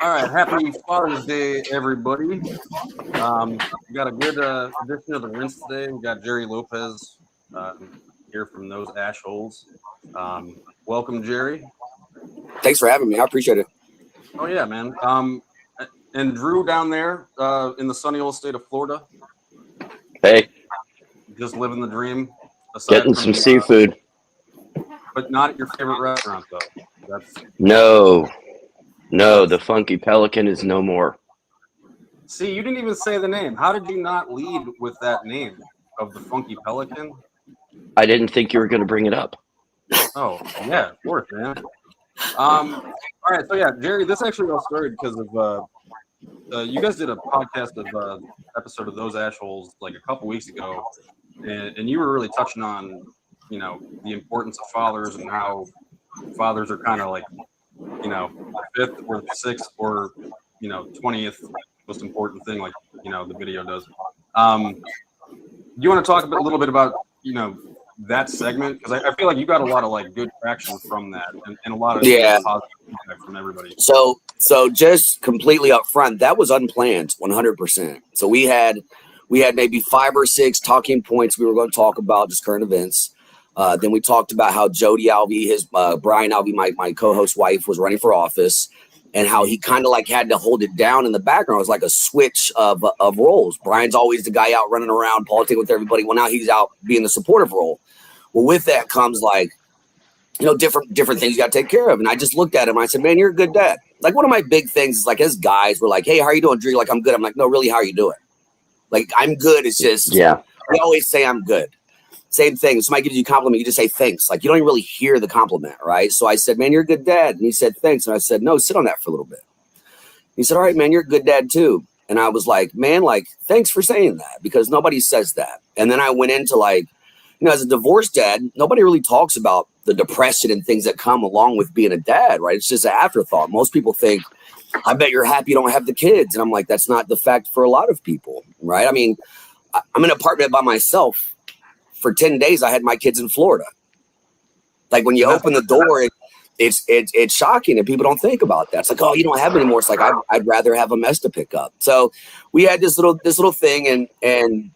All right, happy Father's Day, everybody. We got a good edition of the Rinse today. We got Jerry Lopez here from Those Ashholes. Welcome, Jerry. Thanks for having me. I appreciate it. Oh yeah, man. And Drew down there in the sunny old state of Florida. Hey, just living the dream. Getting some seafood, but not at your favorite restaurant though. That's No, the Funky Pelican is no more. See, you didn't even say the name. How did you not lead with that name of the Funky Pelican? I didn't think you were going to bring it up. Oh, yeah, of course, man. All right, so yeah, Jerry, this actually all started because of you guys did a podcast of episode of Those Ashholes like a couple weeks ago, and you were really touching on, you know, the importance of fathers and how fathers are kind of like, you know, the fifth or the sixth or, you know, 20th most important thing, like, you know, the video does. Do you want to talk a little bit about, you know, that segment? Because I feel like you got a lot of like good traction from that and a lot of positive feedback from everybody. So just completely up front, that was unplanned 100%. So we had maybe 5 or 6 talking points we were going to talk about, just current events. Then we talked about how Jody Alvey, Brian Alvey, my co-host wife, was running for office, and how he kind of like had to hold it down in the background. It was like a switch of roles. Brian's always the guy out running around, politicking with everybody. Well, now he's out being the supportive role. Well, with that comes like, you know, different things you got to take care of. And I just looked at him and I said, man, you're a good dad. Like one of my big things is like, as guys, we're like, hey, how are you doing, Drew? Like, I'm good. I'm like, no, really, how are you doing? Like, I'm good. It's just, we always say I'm good. Same thing. If somebody gives you a compliment, you just say thanks. Like, you don't even really hear the compliment, right? So I said, man, you're a good dad. And he said, thanks. And I said, no, sit on that for a little bit. He said, all right, man, you're a good dad too. And I was like, man, like, thanks for saying that, because nobody says that. And then I went into like, you know, as a divorced dad, nobody really talks about the depression and things that come along with being a dad, right? It's just an afterthought. Most people think, I bet you're happy you don't have the kids. And I'm like, that's not the fact for a lot of people, right? I mean, I'm in an apartment by myself. For 10 days, I had my kids in Florida. Like when you open the door, it's shocking, and people don't think about that. It's like, oh, you don't have it anymore. It's like, I'd rather have a mess to pick up. So we had this little thing, and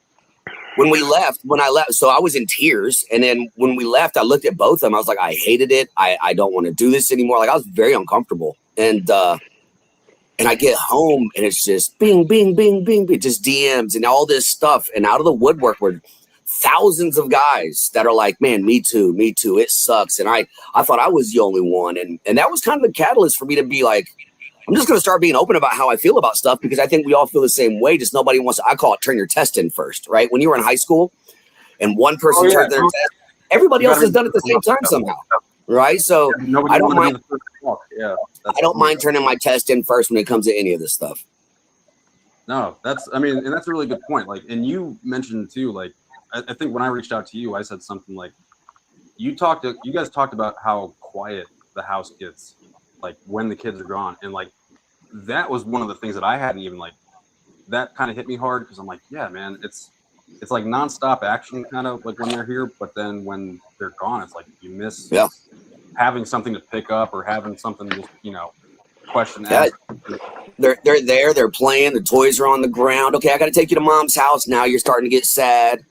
when I left, so I was in tears. And then when we left, I looked at both of them. I was like, I hated it. I don't want to do this anymore. Like I was very uncomfortable. And I get home and it's just bing, bing, bing, bing, bing, just DMs and all this stuff. And out of the woodwork were thousands of guys that are like, man, me too. It sucks. And I thought I was the only one. And that was kind of the catalyst for me to be like, I'm just going to start being open about how I feel about stuff, because I think we all feel the same way. Just nobody wants to, I call it turn your test in first, right? When you were in high school and one person turned their test, everybody else has done it at the same time somehow, right? So I don't mind. I don't mind turning my test in first when it comes to any of this stuff. No, that's a really good point. Like, and you mentioned too, like, I think when I reached out to you, I said something like, you guys talked about how quiet the house gets, like when the kids are gone. And like, that was one of the things that I hadn't even like, that kind of hit me hard, because I'm like, yeah, man, it's like nonstop action kind of like when they're here, but then when they're gone, it's like you miss having something to pick up or having something to, you know, question. They're there, they're playing, the toys are on the ground. Okay, I got to take you to mom's house. Now you're starting to get sad.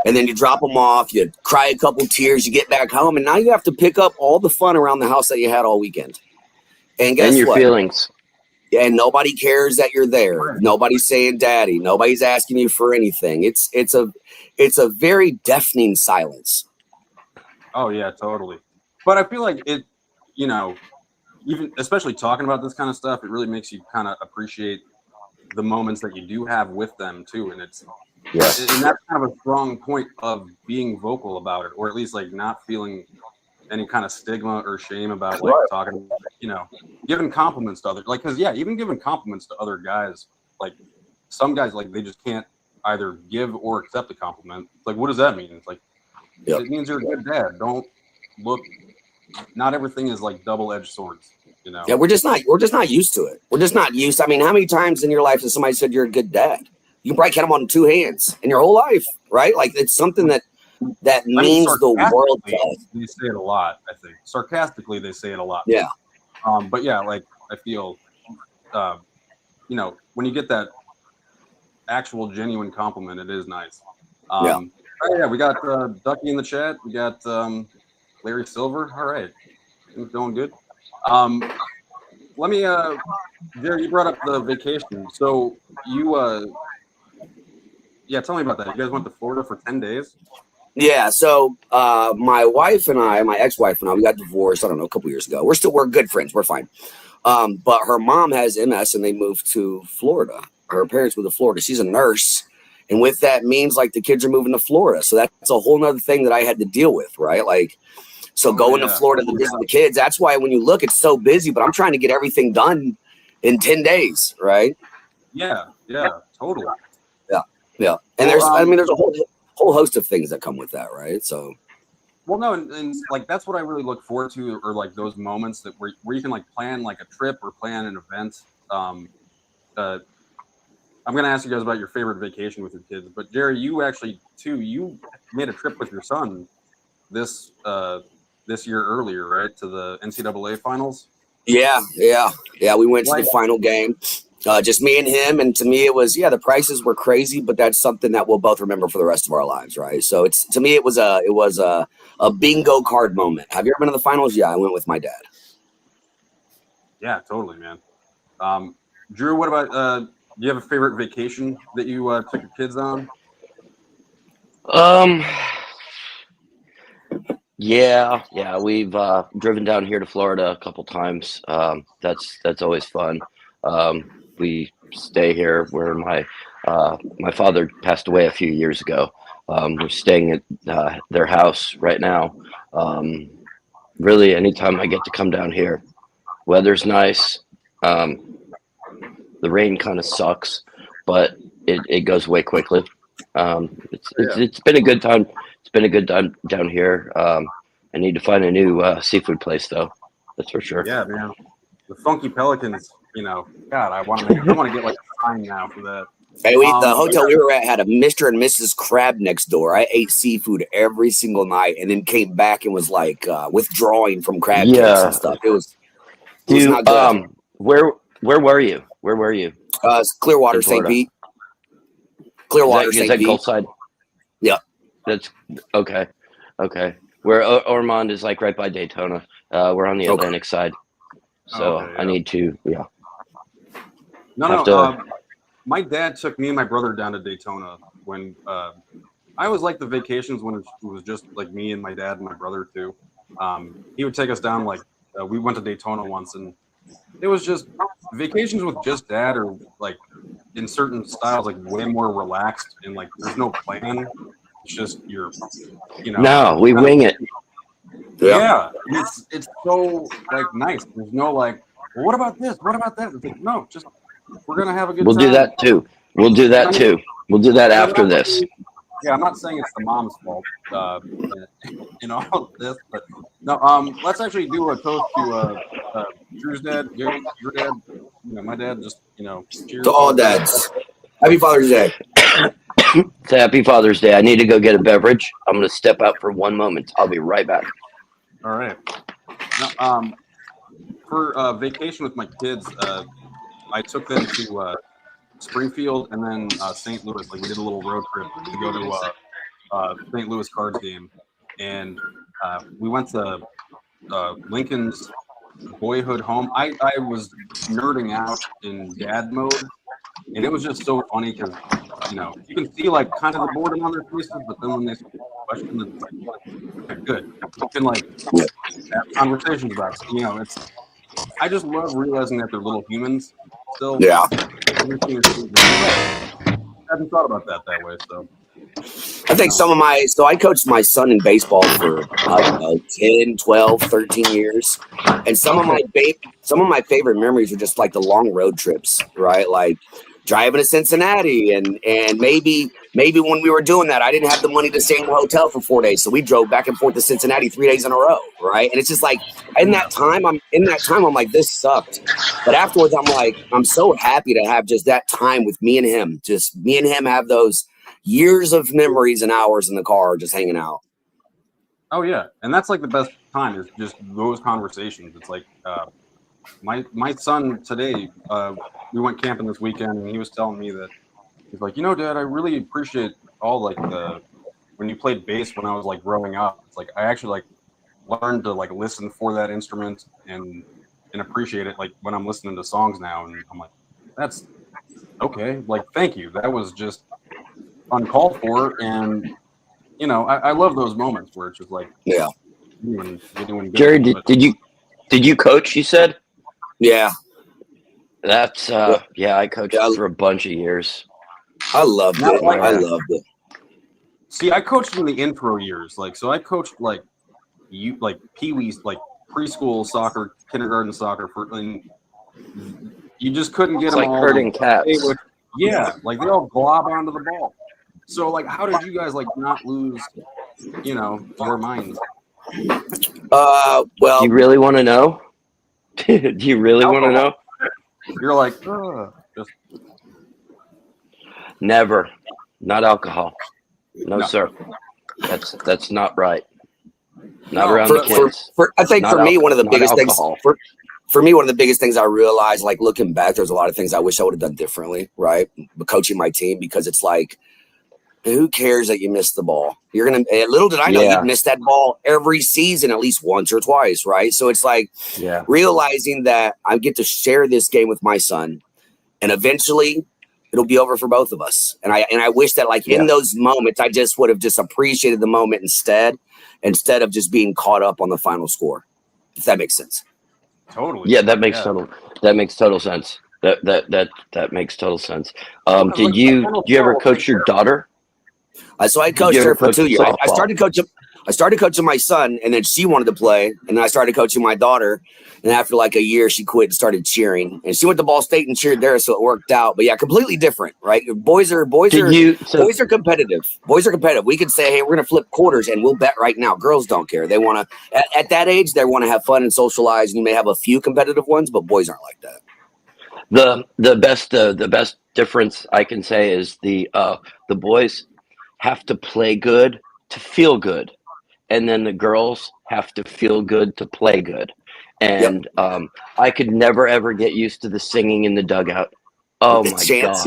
And then you drop them off, you cry a couple tears, you get back home, and now you have to pick up all the fun around the house that you had all weekend. And guess your what? Feelings. And nobody cares that you're there. Nobody's saying daddy. Nobody's asking you for anything. It's a very deafening silence. Oh yeah, totally. But I feel like it, you know, even especially talking about this kind of stuff, it really makes you kind of appreciate the moments that you do have with them too. And and that's kind of a strong point of being vocal about it, or at least like not feeling any kind of stigma or shame about like talking, you know, giving compliments to others. Like, cause even giving compliments to other guys, like some guys, like they just can't either give or accept a compliment. Like, what does that mean? It's like, it means you're a good dad. Don't look, not everything is like double-edged swords, you know? Yeah, we're just not used to it. We're just not used. I mean, how many times in your life has somebody said you're a good dad? You probably count them on 2 hands in your whole life, right? Like it's something that means the world to us. They say it a lot, I think. Sarcastically, they say it a lot. Yeah. But yeah, like I feel when you get that actual genuine compliment, it is nice. Yeah. Oh, yeah, we got Ducky in the chat. We got Larry Silver. All right, things going good. Let me, Jerry, you brought up the vacation. So you, yeah, tell me about that. You guys went to Florida for 10 days? Yeah. So my wife and I, my ex-wife and I, we got divorced, I don't know, a couple years ago. We're good friends. We're fine. But her mom has MS and they moved to Florida. Her parents moved to Florida. She's a nurse. And with that means like the kids are moving to Florida. So that's a whole nother thing that I had to deal with, right? Like, so going to Florida to visit the kids, that's why when you look, it's so busy, but I'm trying to get everything done in 10 days, right? Yeah, totally. Yeah. And there's a whole host of things that come with that, right? So. Well, no, and like that's what I really look forward to, or like those moments that where you can like plan like a trip or plan an event. I'm gonna ask you guys about your favorite vacation with your kids, but Jerry, you actually too, you made a trip with your son this year earlier, right, to the NCAA finals. Yeah. We went to the final game, just me and him, and to me it was the prices were crazy, but that's something that we'll both remember for the rest of our lives, right? So to me it was a bingo card moment. Have you ever been to the finals? Yeah, I went with my dad. Yeah, totally, man. Drew, what about do you have a favorite vacation that you took your kids on? Yeah, we've driven down here to Florida a couple times. That's always fun. We stay here where my father passed away a few years ago. We're staying at their house right now. Really, anytime I get to come down here, weather's nice. The rain kind of sucks, but it goes away quickly. It's been a good time. It's been a good time down here. I need to find a new seafood place though. That's for sure. Yeah, man. The Funky Pelicans. God, I want to get like a sign now for that. Hey, the hotel we were at had a Mr. and Mrs. Crab next door. I ate seafood every single night, and then came back and was like withdrawing from crab cakes and stuff. It was not good. Where were you? Where were you? Clearwater, St. Pete. Clearwater, St. Pete. Gulf side? Yeah. That's okay. Okay. Where Ormond is like right by Daytona. We're on the Atlantic side. So I need to, my dad took me and my brother down to Daytona when I always liked the vacations when it was just like me and my dad and my brother too. He would take us down we went to Daytona once, and it was just vacations with just dad or like in certain styles like way more relaxed and like there's no plan. It's just No, we wing it. Yeah, it's so like nice. There's no like, well, what about this? What about that? It's like, no, just we're gonna have a good time. We'll do that too. We'll do that too. We'll do that after this. Yeah, I'm not saying it's the mom's fault, in all of this, but no. Let's actually do a toast to Drew's dad, your dad. My dad. Just cheers to all dads. Happy Father's Day. Happy Father's Day. I need to go get a beverage. I'm going to step out for one moment. I'll be right back. All right. Now, for vacation with my kids, I took them to Springfield and then St. Louis. Like we did a little road trip to go to St. Louis Cards game, and we went to Lincoln's boyhood home. I was nerding out in dad mode, and it was just so funny because you can see like kind of the boredom on their faces, but then when they question, it's like good. You can like have conversations about it. It's I just love realizing that they're little humans still. Yeah. I hadn't thought about that way. So I think I coached my son in baseball for, 10, 12, 13 years. And some of my favorite memories are just like the long road trips, right? Like driving to Cincinnati and maybe when we were doing that, I didn't have the money to stay in the hotel for 4 days. So we drove back and forth to Cincinnati 3 days in a row, right? And it's just like in that time, I'm like, this sucked. But afterwards, I'm like, I'm so happy to have just that time with me and him. Just me and him have those years of memories and hours in the car just hanging out. Oh yeah, and that's like the best time is just those conversations. It's like my son today, we went camping this weekend, and he was telling me that he's like, Dad, I really appreciate all like when you played bass when I was like growing up. It's like I actually like learned to like listen for that instrument and appreciate it like when I'm listening to songs now, and I'm like, that's okay. Like, thank you. That was just uncalled for, and I love those moments where it's just like, yeah. Jerry, did you coach? You said. Yeah. That's I coached for a bunch of years. I loved it. Like, I loved it. See, I coached in the intro years, like so. I coached like pee-wees, like preschool soccer, kindergarten soccer, and you just couldn't get It's them like all. herding cats. Like they all glob onto the ball. So like, how did you guys like not lose, your minds? Well, do you really want to know? Do you really want to know? You're like, just never, not alcohol. No, sir. That's not right. Not around the kids. I think for me, one of the biggest things. For me, one of the biggest things I realized, like looking back, there's a lot of things I wish I would have done differently, right? But coaching my team, because it's like, who cares that you missed the ball? You're going to, little did I know you'd miss that ball every season, at least once or twice, right? So it's like realizing that I get to share this game with my son, and eventually it'll be over for both of us. And I wish that like in those moments, I just would have just appreciated the moment instead of just being caught up on the final score, if that makes sense. Totally. Yeah, that makes total sense. That makes total sense. Did you ever coach your daughter? So I coached her for 2 years. I started coaching my son, and then she wanted to play, and then I started coaching my daughter. And after like a year, she quit and started cheering. And she went to Ball State and cheered there, so it worked out. But yeah, completely different, right? Boys are competitive. Boys are competitive. We could say, hey, we're gonna flip quarters and we'll bet right now. Girls don't care. They want to at that age, they want to have fun and socialize. And you may have a few competitive ones, but boys aren't like that. The best difference I can say is the boys have to play good to feel good, and then the girls have to feel good to play good. And I could never ever get used to the singing in the dugout. Oh my god!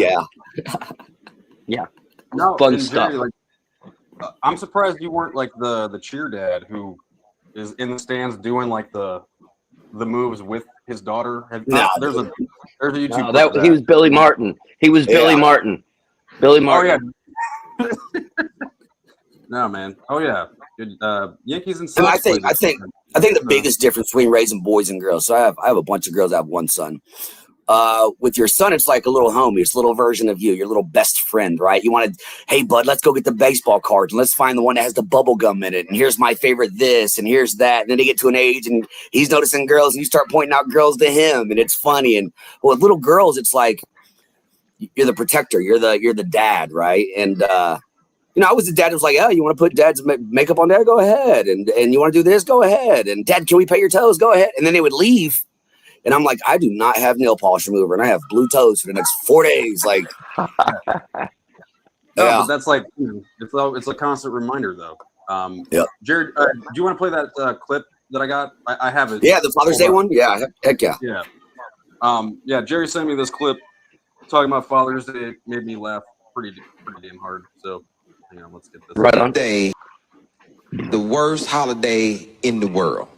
Yeah. No, fun stuff. Jerry, like, I'm surprised you weren't like the cheer dad who is in the stands doing like the moves with his daughter. There's a YouTube. He was Billy Martin. Billy Martin. Billy Martin. Oh yeah. No man. Oh yeah. Yankees and I think the biggest difference between raising boys and girls. So I have a bunch of girls. I have one son. With your son, it's like a little homie. It's a little version of you, your little best friend, right? You want to, hey bud, let's go get the baseball cards and let's find the one that has the bubble gum in it. And here's my favorite this and here's that. And then they get to an age and he's noticing girls and you start pointing out girls to him and it's funny. And with little girls, it's like you're the protector, you're the dad, right? And I was the dad who was like, oh, you want to put dad's makeup on dad? Go ahead. And you want to do this? Go ahead. And dad, can we pay your toes? Go ahead. And then they would leave. And I'm like, I do not have nail polish remover and I have blue toes for the next 4 days. Like, but that's like, it's a constant reminder though. Jared, do you want to play that clip that I got? I have it. Yeah, the Father's Day one? Yeah, heck yeah. Yeah. Jerry sent me this clip talking about Father's Day. It made me laugh pretty damn hard. So, let's get this. Right on. Day, the worst holiday in the world.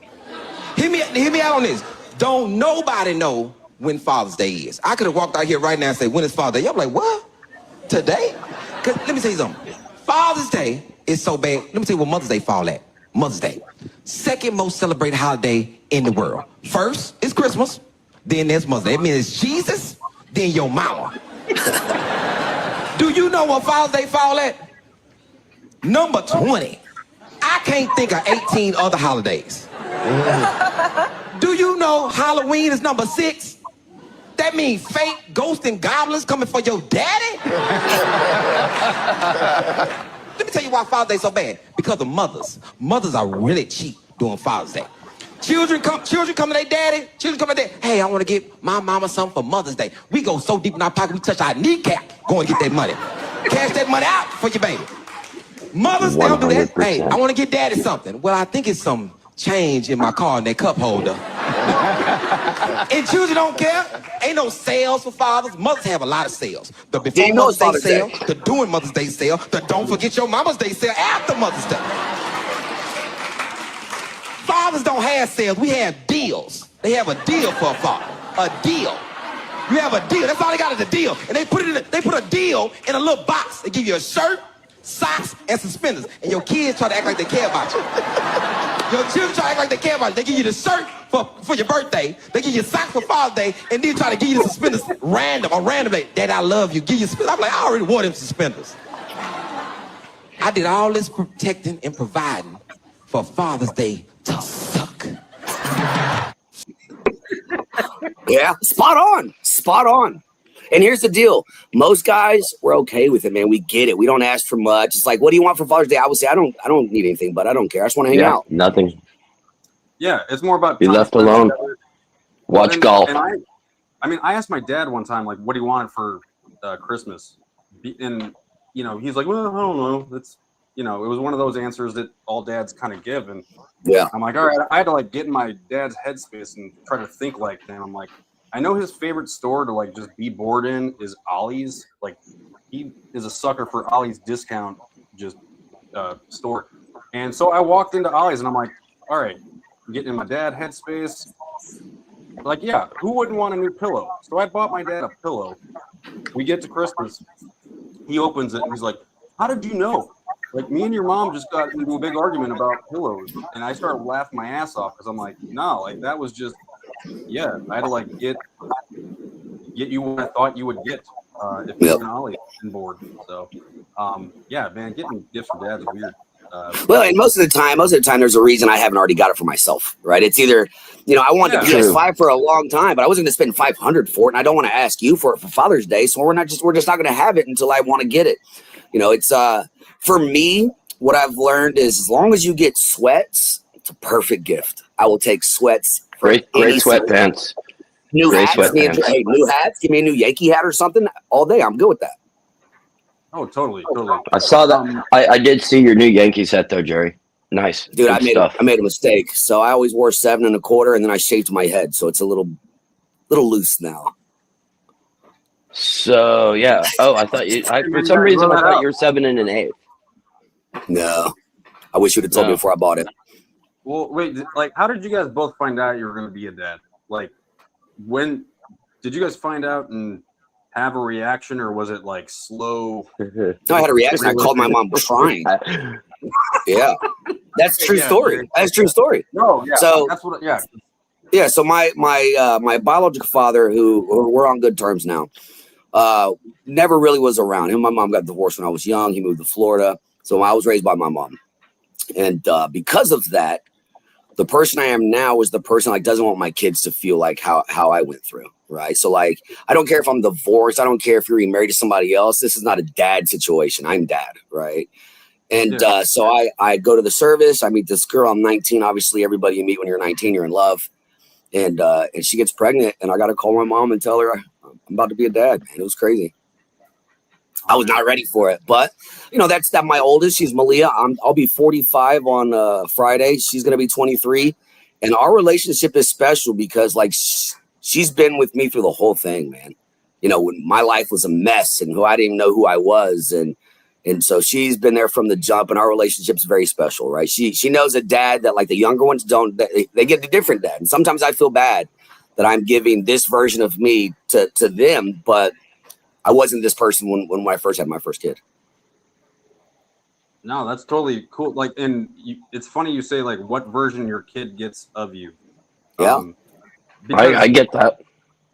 Hear me out on this. Don't nobody know when Father's Day is. I could have walked out here right now and say, when is Father's Day? I'm like, what? Today? Because let me tell you something. Father's Day is so bad. Let me tell you what Mother's Day fall at. Mother's Day. Second most celebrated holiday in the world. First is Christmas. Then there's Mother's Day. It means it's Jesus, then your mama. Do you know what Father's Day fall at? Number 20. I can't think of 18 other holidays. Do you know Halloween is number 6? That means fake ghosts and goblins coming for your daddy? Let me tell you why Father's Day is so bad. Because of mothers. Mothers are really cheap doing Father's Day. Children come to their daddy. Children come to their daddy. Hey, I want to get my mama something for Mother's Day. We go so deep in our pocket, we touch our kneecap. Go and get that money. Cash that money out for your baby. Mothers, they don't do that. Hey, I want to get daddy something. Well, I think it's some change in my car in that cup holder. And children don't care. Ain't no sales for fathers. Mothers have a lot of sales. The Didn't before know Mother's Day Father's Day. sale, the during Mother's Day sale, the don't forget your Mama's Day sale after Mother's Day. Fathers don't have sales. We have deals. They have a deal for a father. A deal. You have a deal. That's all they got is a deal. And they put a deal in a little box. They give you a shirt, socks, and suspenders. And your kids try to act like they care about you. Your children try to act like they care about you. They give you the shirt for your birthday. They give you socks for Father's Day. And then try to give you the suspenders randomly. Dad, I love you. Give you suspenders. I'm like, I already wore them suspenders. I did all this protecting and providing for Father's Day to suck. Yeah, spot on. And here's the deal. Most guys, we're okay with it, man. We get it. We don't ask for much. It's like, what do you want for Father's Day? I would say, I don't need anything, but I don't care. I just want to hang out. Nothing. Yeah, it's more about Be time left spent alone. together. Watch golf. And I asked my dad one time, like, what he wanted for Christmas. And, he's like, well, I don't know. That's, it was one of those answers that all dads kind of give. And Yeah. I'm like, all right, I had to, like, get in my dad's headspace and try to think like him. I'm like, I know his favorite store to, like, just be bored in is Ollie's. Like, he is a sucker for Ollie's discount store. And so I walked into Ollie's and I'm like, all right, I'm getting in my dad headspace. Like, yeah, who wouldn't want a new pillow? So I bought my dad a pillow. We get to Christmas. He opens it and he's like, how did you know? Like, me and your mom just got into a big argument about pillows. And I started laughing my ass off because I'm like, no, like, that was just, yeah, I had to, like, get you what I thought you would get if you were an Ollie and bored. So, yeah, man, getting gifts from dad's weird. Well, and most of the time, there's a reason I haven't already got it for myself, right? It's either, I wanted the PS5 for a long time, but I wasn't going to spend $500 for it, and I don't want to ask you for it for Father's Day, so we're just not going to have it until I want to get it. It's for me, what I've learned is as long as you get sweats, it's a perfect gift. I will take sweats. Great sweatpants. New Great hats. sweatpants. Hey, new hats. Give me a new Yankee hat or something all day. I'm good with that. Oh, totally. I saw that. I did see your new Yankees hat though, Jerry. Nice, dude. Good I made a mistake. So I always wore 7 1/4, and then I shaved my head, so it's a little loose now. So yeah. Oh, I thought you. For some reason, I thought you were 7 1/8. No, I wish you'd have told me before I bought it. Well, wait. Like, how did you guys both find out you were going to be a dad? Like, when did you guys find out and have a reaction, or was it like slow? No, I had a reaction. I called my mom crying. Yeah, that's true story. That's true story. No, yeah. So that's what. Yeah. Yeah. So my biological father, who we're on good terms now, never really was around. Him and my mom got divorced when I was young. He moved to Florida, so I was raised by my mom, and because of that, the person I am now is the person like doesn't want my kids to feel like how I went through. Right. So like, I don't care if I'm divorced. I don't care if you're married to somebody else. This is not a dad situation. I'm dad. Right. And so I go to the service. I meet this girl. I'm 19. Obviously, everybody you meet when you're 19, you're in love. And she gets pregnant. And I got to call my mom and tell her I'm about to be a dad. Man, it was crazy. I was not ready for it. But, that's my oldest. She's Malia. I'll be 45 on Friday. She's going to be 23. And our relationship is special because, like, she's been with me through the whole thing, man. When my life was a mess and I didn't even know who I was. And so she's been there from the jump, and our relationship's very special, right? She knows a dad that like the younger ones don't, they get a different dad. And sometimes I feel bad that I'm giving this version of me to them, but I wasn't this person when I first had my first kid. No, that's totally cool. Like, and it's funny you say like what version your kid gets of you. Yeah. I get that.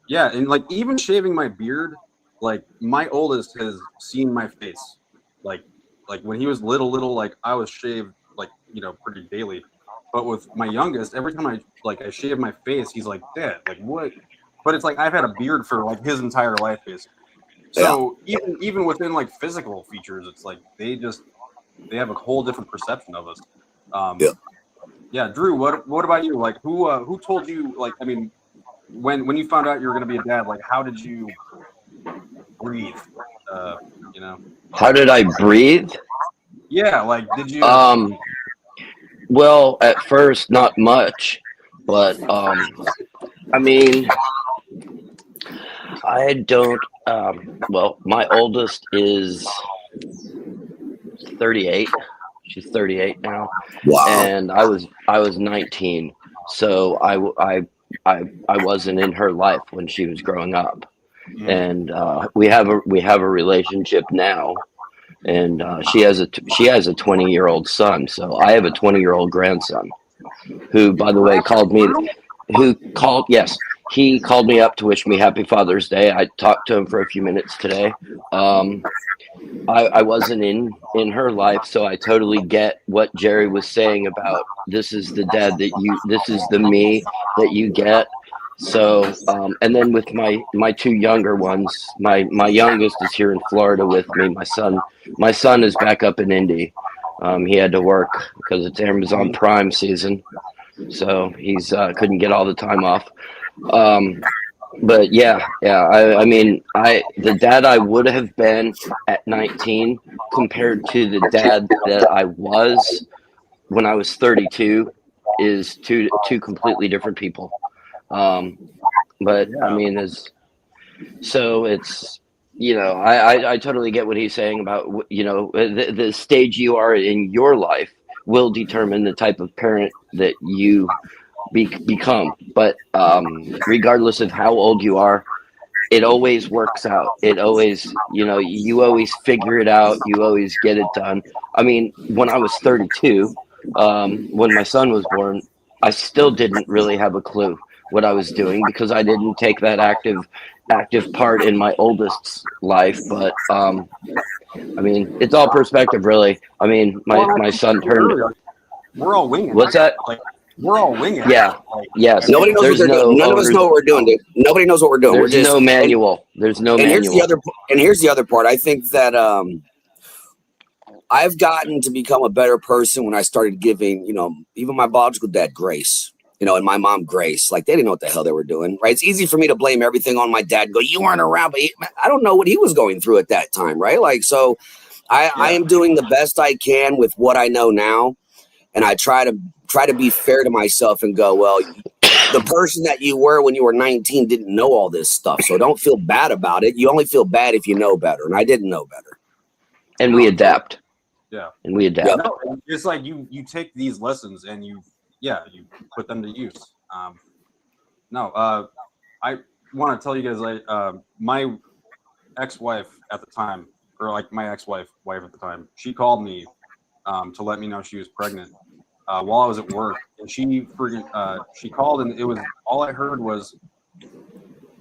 Yeah. And like even shaving my beard, like my oldest has seen my face. Like when he was little, like I was shaved like, pretty daily. But with my youngest, every time I shave my face, he's like, Dad, like what? But it's like I've had a beard for like his entire life basically. So even within like physical features, it's like they have a whole different perception of us. Yeah, Drew, what about you? Like who told you, like, I mean, when you found out you were gonna be a dad, like how did you breathe? How did I breathe? Yeah, like did you well, at first not much, but I mean, I don't. Well, my oldest is 38. She's 38 now, Wow. and I was 19. So I wasn't in her life when she was growing up, and we have a relationship now, and she has a 20-year-old son. So I have a 20-year-old grandson, who, by the way, he called me up to wish me happy Father's Day. I talked to him for a few minutes today. I wasn't in her life, so I totally get what Jerry was saying about this is the this is the me that you get. So, and then with my two younger ones, my youngest is here in Florida with me. My son is back up in Indy. He had to work because it's Amazon Prime season, so he's couldn't get all the time off. But yeah. I mean, the dad I would have been at 19 compared to the dad that I was when I was 32 is two completely different people. But I mean, it's I totally get what he's saying about the stage you are in your life will determine the type of parent that you become. But regardless of how old you are, it always works out. It always, you always figure it out. You always get it done. I mean, when I was 32, when my son was born, I still didn't really have a clue what I was doing because I didn't take that active part in my oldest's life. But I mean, it's all perspective, really. I mean, my son turned. We're all winging. What's that? Like, we're all winging. Yeah. Yes. Nobody knows what they're doing. None of us know what we're doing, dude. Nobody knows what we're doing. There's no manual. There's no manual. Here's the other part. I think that I've gotten to become a better person when I started giving, even my biological dad grace, and my mom grace. Like, they didn't know what the hell they were doing, right? It's easy for me to blame everything on my dad and go, you weren't around, but I don't know what he was going through at that time, right? Like, so I am doing the best I can with what I know now. And I try to be fair to myself and go, well, the person that you were when you were 19 didn't know all this stuff. So don't feel bad about it. You only feel bad if you know better. And I didn't know better. And we adapt. Yeah. And we adapt. Yeah, no, it's like you take these lessons and you put them to use. I want to tell you guys, my ex-wife at the time, or like my ex-wife at the time, she called me to let me know she was pregnant while I was at work, and she called, and it was all I heard was,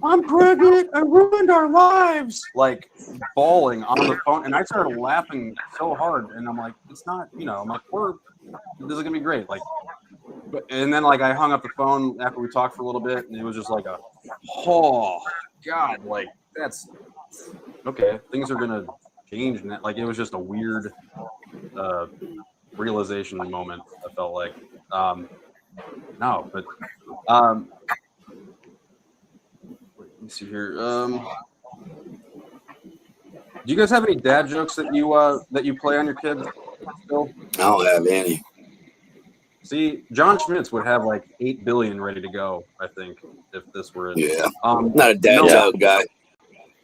"I'm pregnant. I ruined our lives," like bawling on the phone, and I started laughing so hard, and I'm like, "It's not, I'm like, this is gonna be great," like, and then like I hung up the phone after we talked for a little bit, and it was just like oh God, like that's okay. Things are gonna change, and like it was just a weird realization moment. I felt like let me see here. Do you guys have any dad jokes that you play on your kids still? I don't have any. See, John Schmitz would have like 8 billion ready to go, I think, if this were it. Yeah. Not a dad joke guy.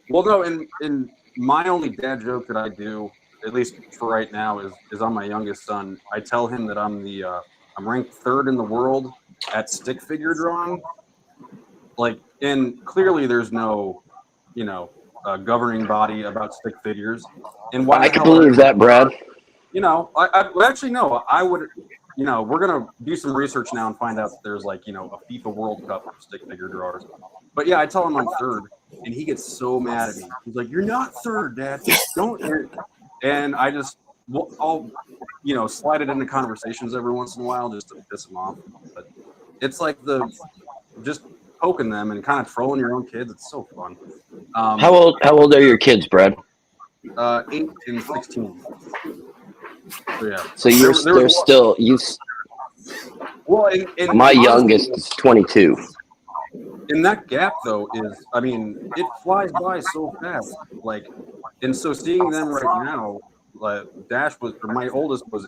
Well, no, in my only dad joke that I do, at least for right now, is on my youngest son. I tell him that I'm ranked 3rd in the world at stick figure drawing. Like, and clearly there's no, governing body about stick figures. And why I can believe that, Brad. I actually no. I would. We're gonna do some research now and find out that there's like a FIFA World Cup of stick figure drawers. But yeah, I tell him I'm 3rd, and he gets so mad at me. He's like, "You're not 3rd, Dad. Don't." And I just, I'll, slide it into conversations every once in a while just to piss them off. But it's like just poking them and kind of trolling your own kids. It's so fun. How old are your kids, Brad? 8 and 16. So, yeah. So they're still you. Well, my youngest is 22. And that gap, though, it flies by so fast. Like, and so seeing them right now, like my oldest was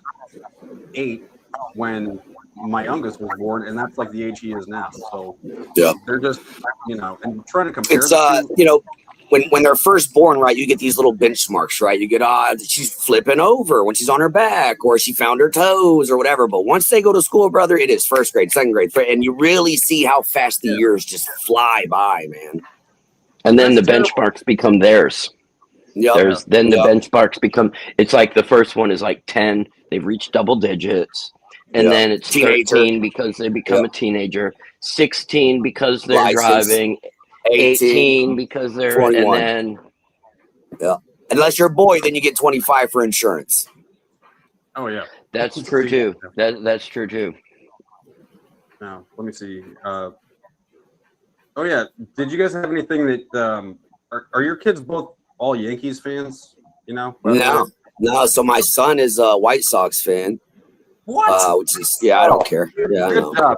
8 when my youngest was born, and that's like the age he is now. So Yeah. they're just, and trying to compare. It's when they're first born, right, you get these little benchmarks, right? You get she's flipping over when she's on her back, or she found her toes or whatever. But once they go to school, brother, it is first grade, second grade, and you really see how fast the years just fly by, man. And then the benchmarks become theirs. Yep. The benchmarks become, it's like the first one is like 10, they've reached double digits, and then it's teenager. 13 because they become a teenager, 16 because they're license. Driving, 18 because they're 21. And then unless you're a boy, then you get 25 for insurance. Oh yeah, that's true too. That's true too. Now let me see. Oh yeah, did you guys have anything that are your kids both all Yankees fans? No. So my son is a White Sox fan. What? Which is I don't care. Yeah, Good job.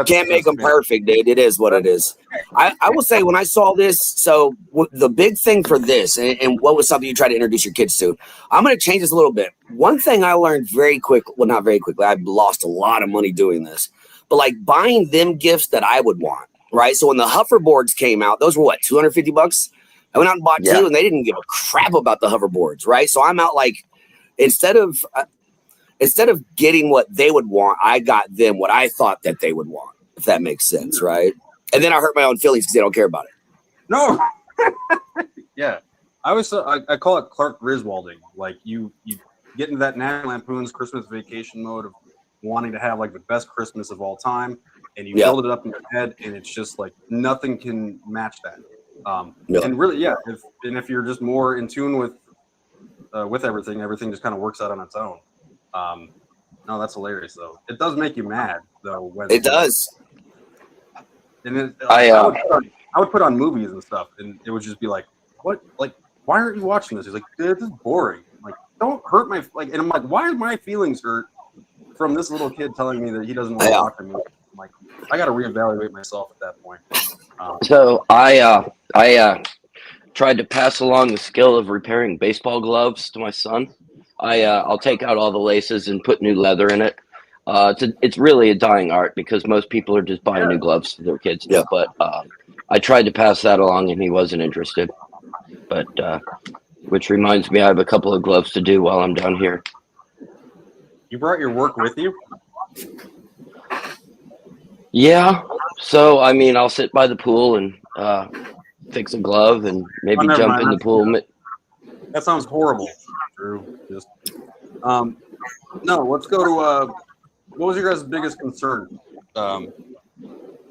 Can't make them perfect, dude. It is what it is. I will say when I saw this, so the big thing for this, and what was something you try to introduce your kids to, I'm going to change this a little bit. One thing I learned very quick, well, not very quickly, I've lost a lot of money doing this, but like buying them gifts that I would want, right? So when the hoverboards came out, those were what, $250? I went out and bought two, and they didn't give a crap about the hoverboards, right? So I'm out like, instead of getting what they would want, I got them what I thought that they would want, if that makes sense, right? And then I hurt my own feelings because they don't care about it. No. Yeah. I call it Clark Griswolding. Like you get into that National Lampoon's Christmas Vacation mode of wanting to have like the best Christmas of all time, and you build it up in your head, and it's just like nothing can match that. And really, if you're just more in tune with everything just kind of works out on its own. No, that's hilarious though. It does make you mad though. When it does. And I would put on movies and stuff, and it would just be like, "What? Like, why aren't you watching this?" He's like, "Dude, this is boring." I'm like, don't hurt my and I'm like, why are my feelings hurt from this little kid telling me that he doesn't want to watch a movie? I'm like, I got to reevaluate myself at that point. So I tried to pass along the skill of repairing baseball gloves to my son. I'll take out all the laces and put new leather in it. It's really a dying art because most people are just buying new gloves for their kids now. But I tried to pass that along, and he wasn't interested. But which reminds me, I have a couple of gloves to do while I'm down here. You brought your work with you? Yeah. So I mean, I'll sit by the pool and fix a glove and maybe jump in the pool. That sounds horrible, Drew. Just no. Let's go to what was your guys' biggest concern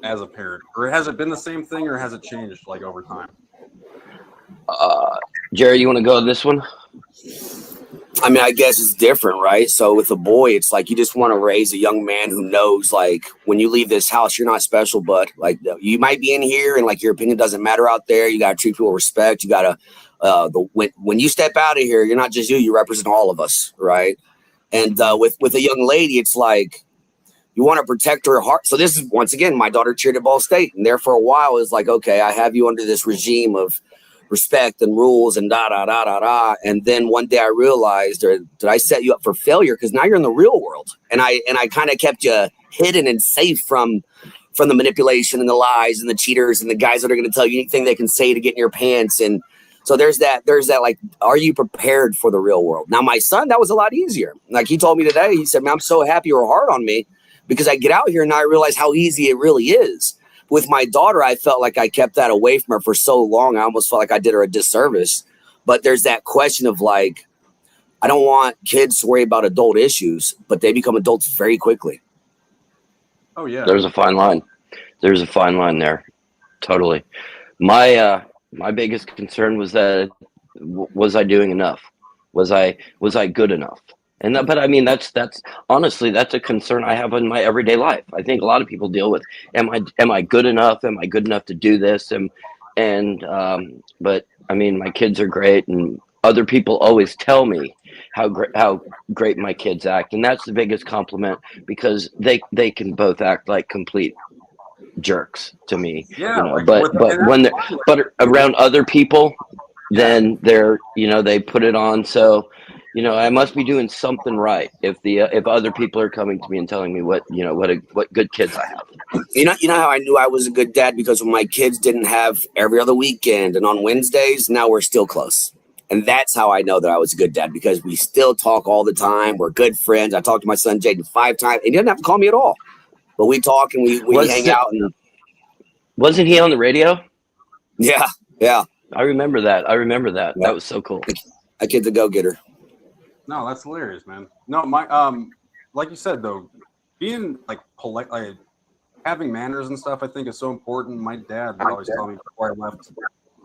as a parent, or has it been the same thing, or has it changed like over time? Jerry, you want to go on this one? I mean, I guess it's different, right? So with a boy, it's like you just want to raise a young man who knows, like, when you leave this house, you're not special, but like you might be in here and like your opinion doesn't matter out there. You got to treat people with respect. You got to, when you step out of here, you're not just you represent all of us, right? And with a young lady, it's like you want to protect her heart. So this is, once again, my daughter cheered at Ball State, and there for a while is like, okay, I have you under this regime of respect and rules and da. And then one day I realized, or did I set you up for failure? Because now you're in the real world. And I kind of kept you hidden and safe from the manipulation and the lies and the cheaters and the guys that are going to tell you anything they can say to get in your pants. And so there's that like, are you prepared for the real world? Now my son, that was a lot easier. Like he told me today, he said, man, I'm so happy you were hard on me because I get out here and I realize how easy it really is. With my daughter, I felt like I kept that away from her for so long. I almost felt like I did her a disservice. But there's that question of like, I don't want kids to worry about adult issues, but they become adults very quickly. Oh, yeah. There's a fine line. There's a fine line there. Totally. My biggest concern was that, was I doing enough? Was I good enough? And but I mean, that's honestly, that's a concern I have in my everyday life. I think a lot of people deal with, am I good enough? Am I good enough to do this? But I mean, my kids are great, and other people always tell me how great my kids act, and that's the biggest compliment because they can both act like complete jerks to me. Yeah. Like, but around other people, then they're they put it on. So I must be doing something right if other people are coming to me and telling me what good kids I have. You know how I knew I was a good dad? Because when my kids didn't have every other weekend and on Wednesdays, now we're still close. And that's how I know that I was a good dad, because we still talk all the time. We're good friends. I talked to my son Jaden 5 times, and he doesn't have to call me at all. But we talk and we hang out. And wasn't he on the radio? yeah. I remember that. Yeah. That was so cool. That kid's a go-getter. No, that's hilarious, man. No, my like you said though, being like polite, like having manners and stuff, I think is so important. My dad would always tell me before I left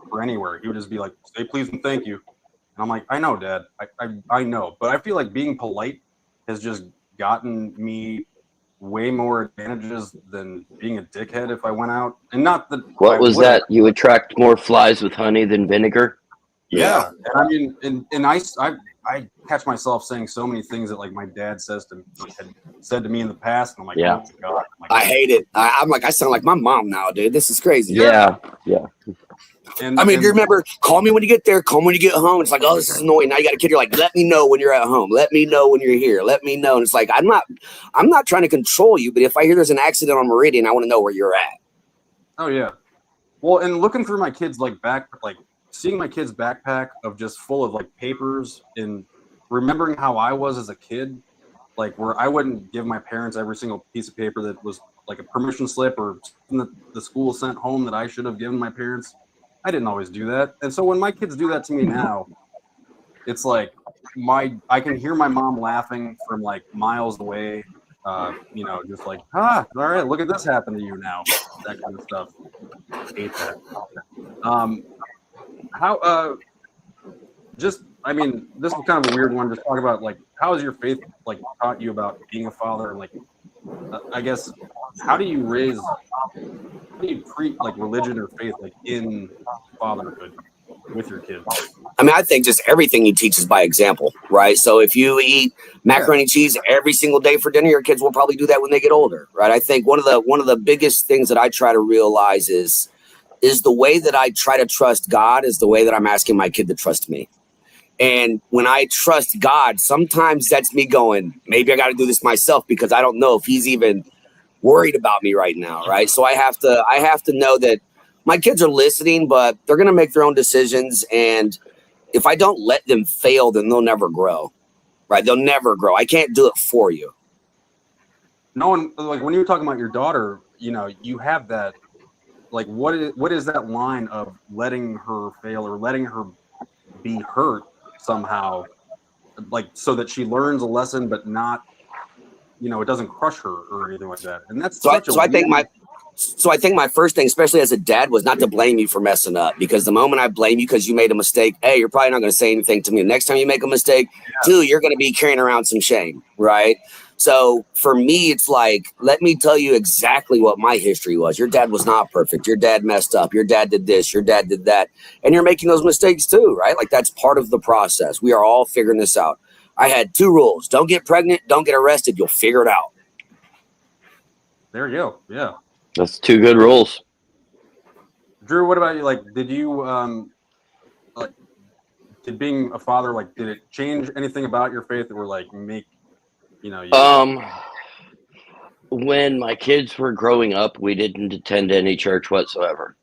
for anywhere, he would just be like, "Say please and thank you." And I'm like, "I know, Dad. I know." But I feel like being polite has just gotten me way more advantages than being a dickhead if I went out. And not that. What was that? You attract more flies with honey than vinegar? Yeah. And I mean, and I catch myself saying so many things that like my dad had said to me in the past, and I'm like, yeah. Oh my God. I hate it. I'm like, I sound like my mom now, dude. This is crazy. Yeah. And I mean, do you remember, call me when you get there, call me when you get home? It's like, oh, this is annoying. Now you got a kid. You're like, let me know when you're at home. Let me know when you're here. Let me know. And it's like, I'm not trying to control you, but if I hear there's an accident on Meridian, I want to know where you're at. Oh yeah. Well, and looking through my kids' seeing my kid's backpack of just full of like papers, and remembering how I was as a kid, like where I wouldn't give my parents every single piece of paper that was like a permission slip or something that the school sent home that I should have given my parents. I didn't always do that. And so when my kids do that to me now, it's like I can hear my mom laughing from like miles away, just like, all right, look at this happen to you now. That kind of stuff. I hate that. This is kind of a weird one. Just talk about like, how has your faith like taught you about being a father? And like, I guess, how do you treat like religion or faith like in fatherhood with your kids? I mean, I think just everything you teach is by example, right? So if you eat macaroni and cheese every single day for dinner, your kids will probably do that when they get older, right? I think one of the biggest things that I try to realize is the way that I try to trust God is the way that I'm asking my kid to trust me. And when I trust God, sometimes that's me going, maybe I got to do this myself because I don't know if he's even worried about me right now, right? So I have to know that my kids are listening, but they're going to make their own decisions. And if I don't let them fail, then they'll never grow, right? They'll never grow. I can't do it for you. No one, like when you were talking about your daughter, you have that, like, what is that line of letting her fail or letting her be hurt somehow, like so that she learns a lesson, but not, it doesn't crush her or anything like that. And that's I think my first thing, especially as a dad, was not to blame you for messing up, because the moment I blame you because you made a mistake, A, you're probably not going to say anything to me. The next time you make a mistake, 2, you're going to be carrying around some shame, right? So for me, it's like, let me tell you exactly what my history was. Your dad was not perfect. Your dad messed up. Your dad did this. Your dad did that. And you're making those mistakes too, right? Like that's part of the process. We are all figuring this out. I had 2 rules. Don't get pregnant. Don't get arrested. You'll figure it out. There you go. Yeah. That's 2 good rules. Drew, what about you? Like, did you, did being a father, like, did it change anything about your faith that were like make, when my kids were growing up, we didn't attend any church whatsoever.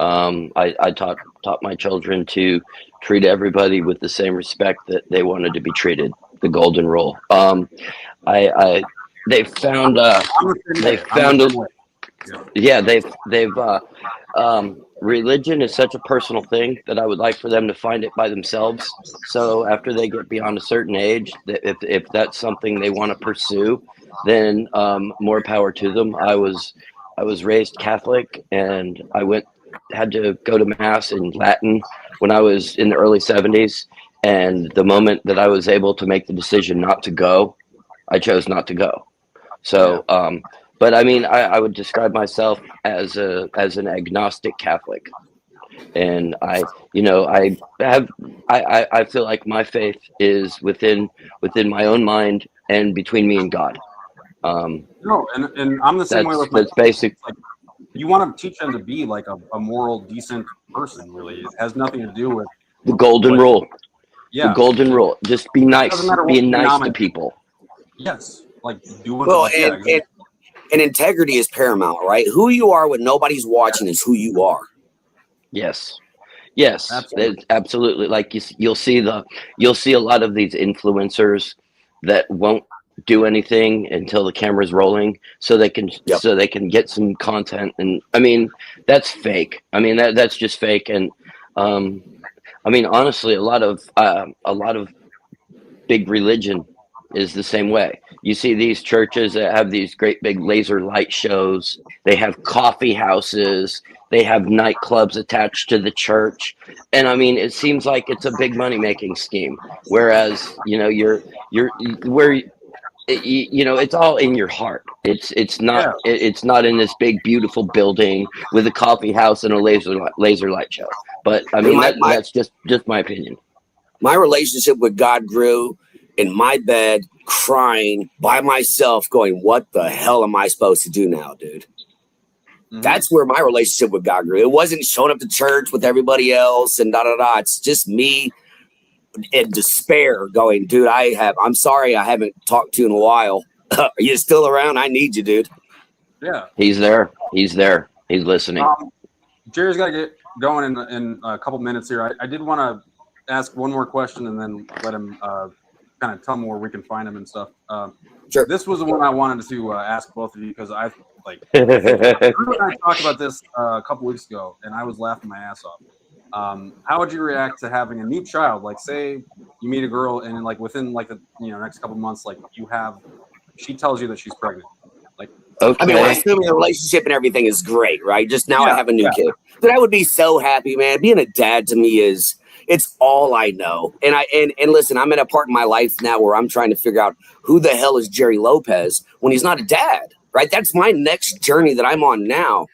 I taught my children to treat everybody with the same respect that they wanted to be treated. The golden rule. They've found religion is such a personal thing that I would like for them to find it by themselves. So after they get beyond a certain age, if that's something they want to pursue, then more power to them. I was raised Catholic, and I had to go to mass in Latin when I was in the early 70s. And the moment that I was able to make the decision not to go, I chose not to go. So, but I mean, I would describe myself as an agnostic Catholic, and I feel like my faith is within my own mind and between me and God. No, and I'm the same way with that's basic. Like, you want to teach them to be like a moral, decent person. Really, it has nothing to do with the golden rule. Yeah. The golden rule. Just be nice. Doesn't matter what Being nice to nominate. people. Yes. Like doing Well, like, yeah, exactly. and integrity is paramount, right? Who you are when nobody's watching is who you are. Yes. Yes, Absolutely. absolutely. Like you'll see a lot of these influencers that won't do anything until the camera's rolling, so they can Yep. get some content. And I mean, that's fake. I mean, that's just fake. And I mean, honestly, a lot of big religion is the same way. You see these churches that have these great big laser light shows. They have coffee houses. They have nightclubs attached to the church. And I mean, it seems like it's a big money making scheme. Whereas, you know, it's all in your heart. It's not in this big beautiful building with a coffee house and a laser light show. But I mean, that's just my opinion. My relationship with God grew in my bed, crying by myself, going, "What the hell am I supposed to do now, dude?" Mm-hmm. That's where my relationship with God grew. It wasn't showing up to church with everybody else and da-da-da. It's just me in despair going, "Dude, I'm sorry I haven't talked to you in a while. Are you still around? I need you, dude." Yeah. He's there. He's listening. Jerry's got to get going in a couple minutes here. I did want to ask one more question and then let him kind of tell me where we can find him and stuff. Sure. This was the one I wanted to ask both of you because I Drew and I talked about this a couple weeks ago, and I was laughing my ass off. How would you react to having a new child? Like, say you meet a girl, and like within like the next couple months, like she tells you that she's pregnant. Like, okay. I mean, we're assuming the relationship and everything is great, right? Just now I have a new kid, but I would be so happy, man. Being a dad to me it's all I know. And listen, I'm in a part in my life now where I'm trying to figure out who the hell is Jerry Lopez when he's not a dad, right? That's my next journey that I'm on now.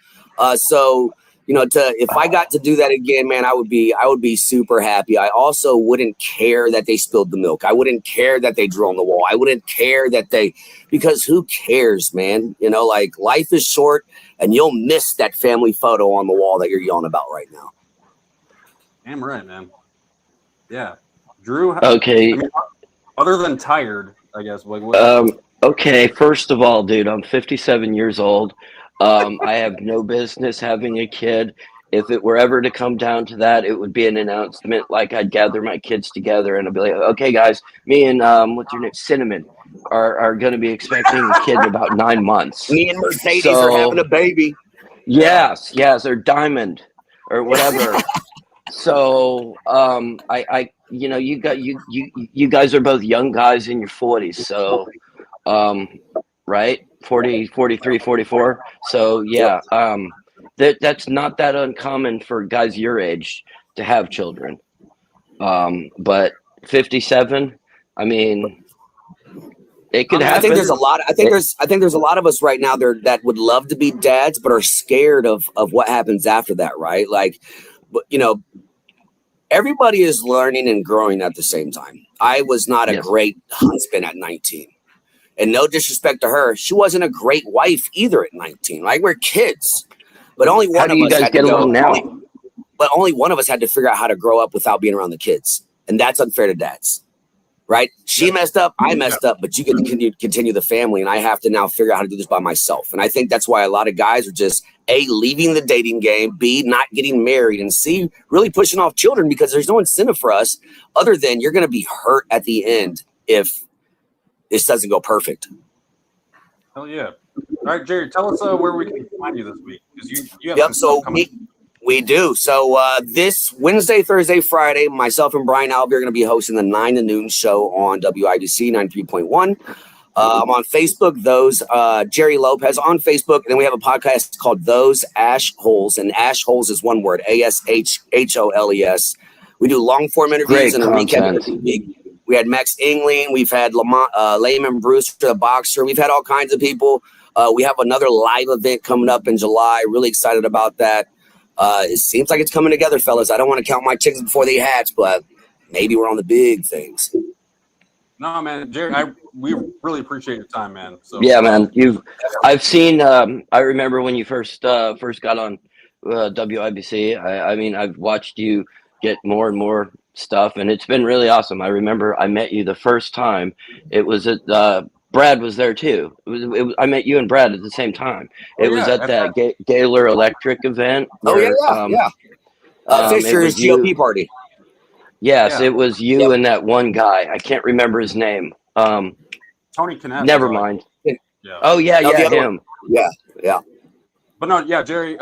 So, if I got to do that again, man, I would be super happy. I also wouldn't care that they spilled the milk. I wouldn't care that they drew on the wall. I wouldn't care because who cares, man? Like, life is short and you'll miss that family photo on the wall that you're yelling about right now. Damn right, man. Yeah. Drew, okay. I mean, other than tired, I guess. Like, okay, first of all, dude, I'm 57 years old. I have no business having a kid. If it were ever to come down to that, it would be an announcement. Like, I'd gather my kids together and I'd be like, "Okay, guys, me and what's your name, Cinnamon, are going to be expecting a kid in about 9 months. Me and Mercedes are having a baby." Yes, or Diamond, or whatever. So, you guys are both young guys in your 40s. So, right? 40, 43, 44. So yeah, that's not that uncommon for guys your age to have children. But 57, I mean, it could happen. I think there's a lot of us right now there that would love to be dads, but are scared of what happens after that, right? Like, but everybody is learning and growing at the same time. I was not a great husband at 19. And no disrespect to her, she wasn't a great wife either at 19. Like, we're kids. But only one of us had to go now. But only one of us had to figure out how to grow up without being around the kids. And that's unfair to dads. Right? She messed up, I messed up, but you can continue the family, and I have to now figure out how to do this by myself. And I think that's why a lot of guys are just A, leaving the dating game, B, not getting married, and C, really pushing off children, because there's no incentive for us other than you're going to be hurt at the end if this doesn't go perfect. Hell yeah. All right, Jerry, tell us where we can find you this week, because you have some stuff coming. We do. So this Wednesday, Thursday, Friday, myself and Brian Albee are going to be hosting the 9 to noon show on WIBC 93.1. I'm on Facebook, Jerry Lopez on Facebook. And then we have a podcast called Those Ash Holes. And Ash Holes is one word, ASHHOLES. We do long form interviews and a recap every week. We had Max Engling. We've had Layman Brewster, the boxer. We've had all kinds of people. We have another live event coming up in July. Really excited about that. It seems like it's coming together, fellas. I don't want to count my chickens before they hatch, but maybe we're on the big things. No, man, Jerry, we really appreciate your time, man. So yeah, man, I've seen. I remember when you first got on WIBC. I mean, I've watched you get more and more stuff, and it's been really awesome. I remember I met you the first time. It was at Brad was there too. I met you and Brad at the same time. Oh, It was yeah, at that Gaylor Electric event. Where, it Fisher's was you. GOP party. Yes, Yeah. it was you and that one guy. I can't remember his name. Tony Kinnett. Never mind. Yeah. Oh yeah, No, the other him. one. Yeah. But no, yeah, Jerry.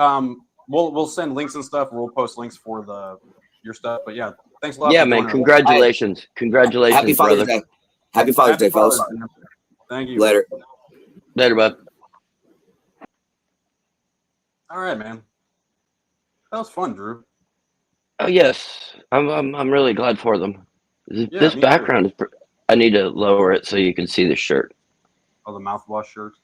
We'll send links and stuff. We'll post links for your stuff. But yeah, thanks a lot. Yeah, for man. joining us. Congratulations. Congratulations, Happy Father's brother. Day. Happy Father's Day, fellas. Thank you. Later. Later, bud. All right, man. That was fun, Drew. Oh yes, I'm really glad for them. This me background is. I need to lower it so you can see the shirt. Oh, the mouthwash shirt.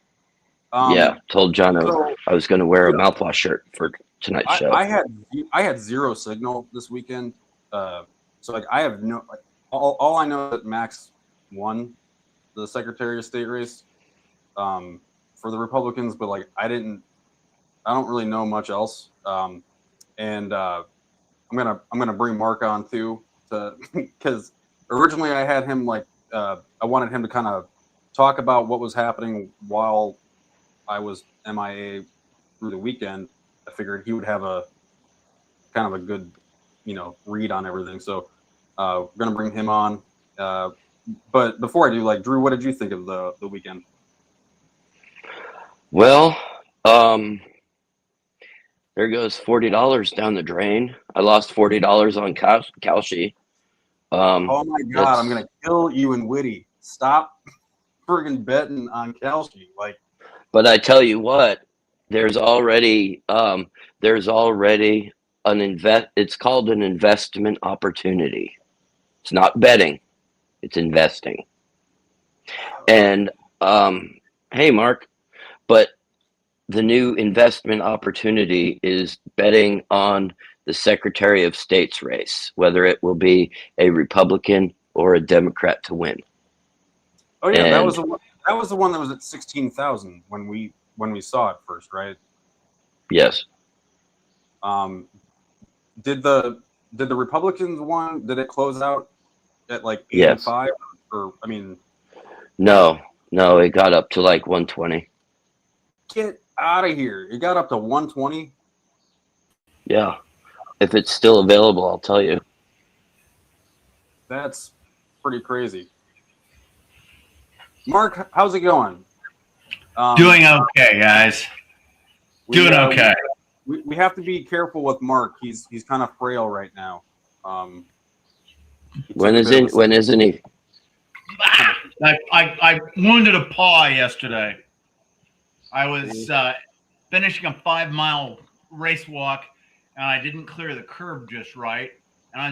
Yeah, told John I was going to wear a mouthwash shirt for tonight's show. I had zero signal this weekend, so like I have no like all I know is that Max won the Secretary of State race for the Republicans, but like I don't really know much else. And I'm gonna bring Mark on too, because originally I had him like I wanted him to kind of talk about what was happening while I was MIA through the weekend. I figured he would have a kind of a good, read on everything. So we're gonna bring him on. But before I do, like Drew, what did you think of the weekend? Well, there goes $40 down the drain. I lost $40 on Kalshi. Oh my God, I'm gonna kill you and Witty. Stop friggin' betting on Kalshi. Like, but I tell you what, there's already an it's called an investment opportunity. It's not betting, it's investing. And hey, Mark, but the new investment opportunity is betting on the Secretary of State's race, whether it will be a Republican or a Democrat to win. Oh yeah, that was the one that was at 16,000 when we saw it first, right? Yes. Did the Republicans one? Did it close out at like 85? Yes. Or I mean, no, it got up to like 120. Get out of here! It got up to 120. Yeah, if it's still available, I'll tell you. That's pretty crazy. Mark, how's it going? Doing okay, guys. Doing okay. We have to be careful with Mark. He's kind of frail right now. When isn't he? I wounded a paw yesterday. I was finishing a 5-mile race walk, and I didn't clear the curb just right. And I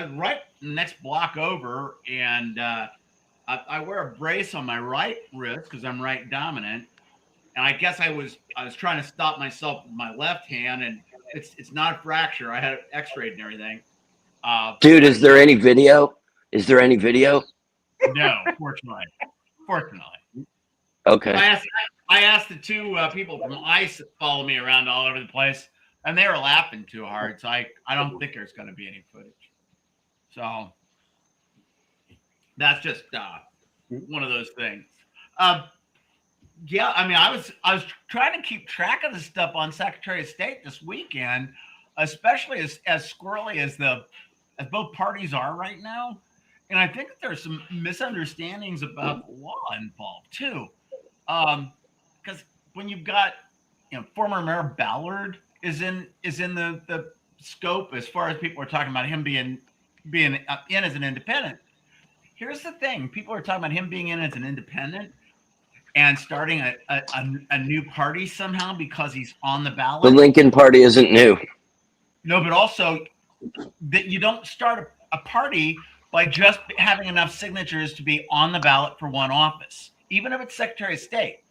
was right the next block over, and I wear a brace on my right wrist because I'm right dominant. And I guess I was trying to stop myself with my left hand, and it's not a fracture. I had it X-rayed and everything. Dude, is there any video? No, fortunately. Okay. I asked the two people from ICE that follow me around all over the place, and they were laughing too hard. So I don't think there's going to be any footage. So that's just one of those things. Yeah, I mean, I was trying to keep track of the stuff on Secretary of State this weekend, especially as squirrely as both parties are right now. And I think that there's some misunderstandings about the law involved too. Because when you've got, former Mayor Ballard is in the scope as far as people are talking about him being in as an independent. Here's the thing: people are talking about him being in as an independent and starting a new party somehow because he's on the ballot. The Lincoln Party isn't new. No, but also that you don't start a party by just having enough signatures to be on the ballot for one office, even if it's Secretary of State.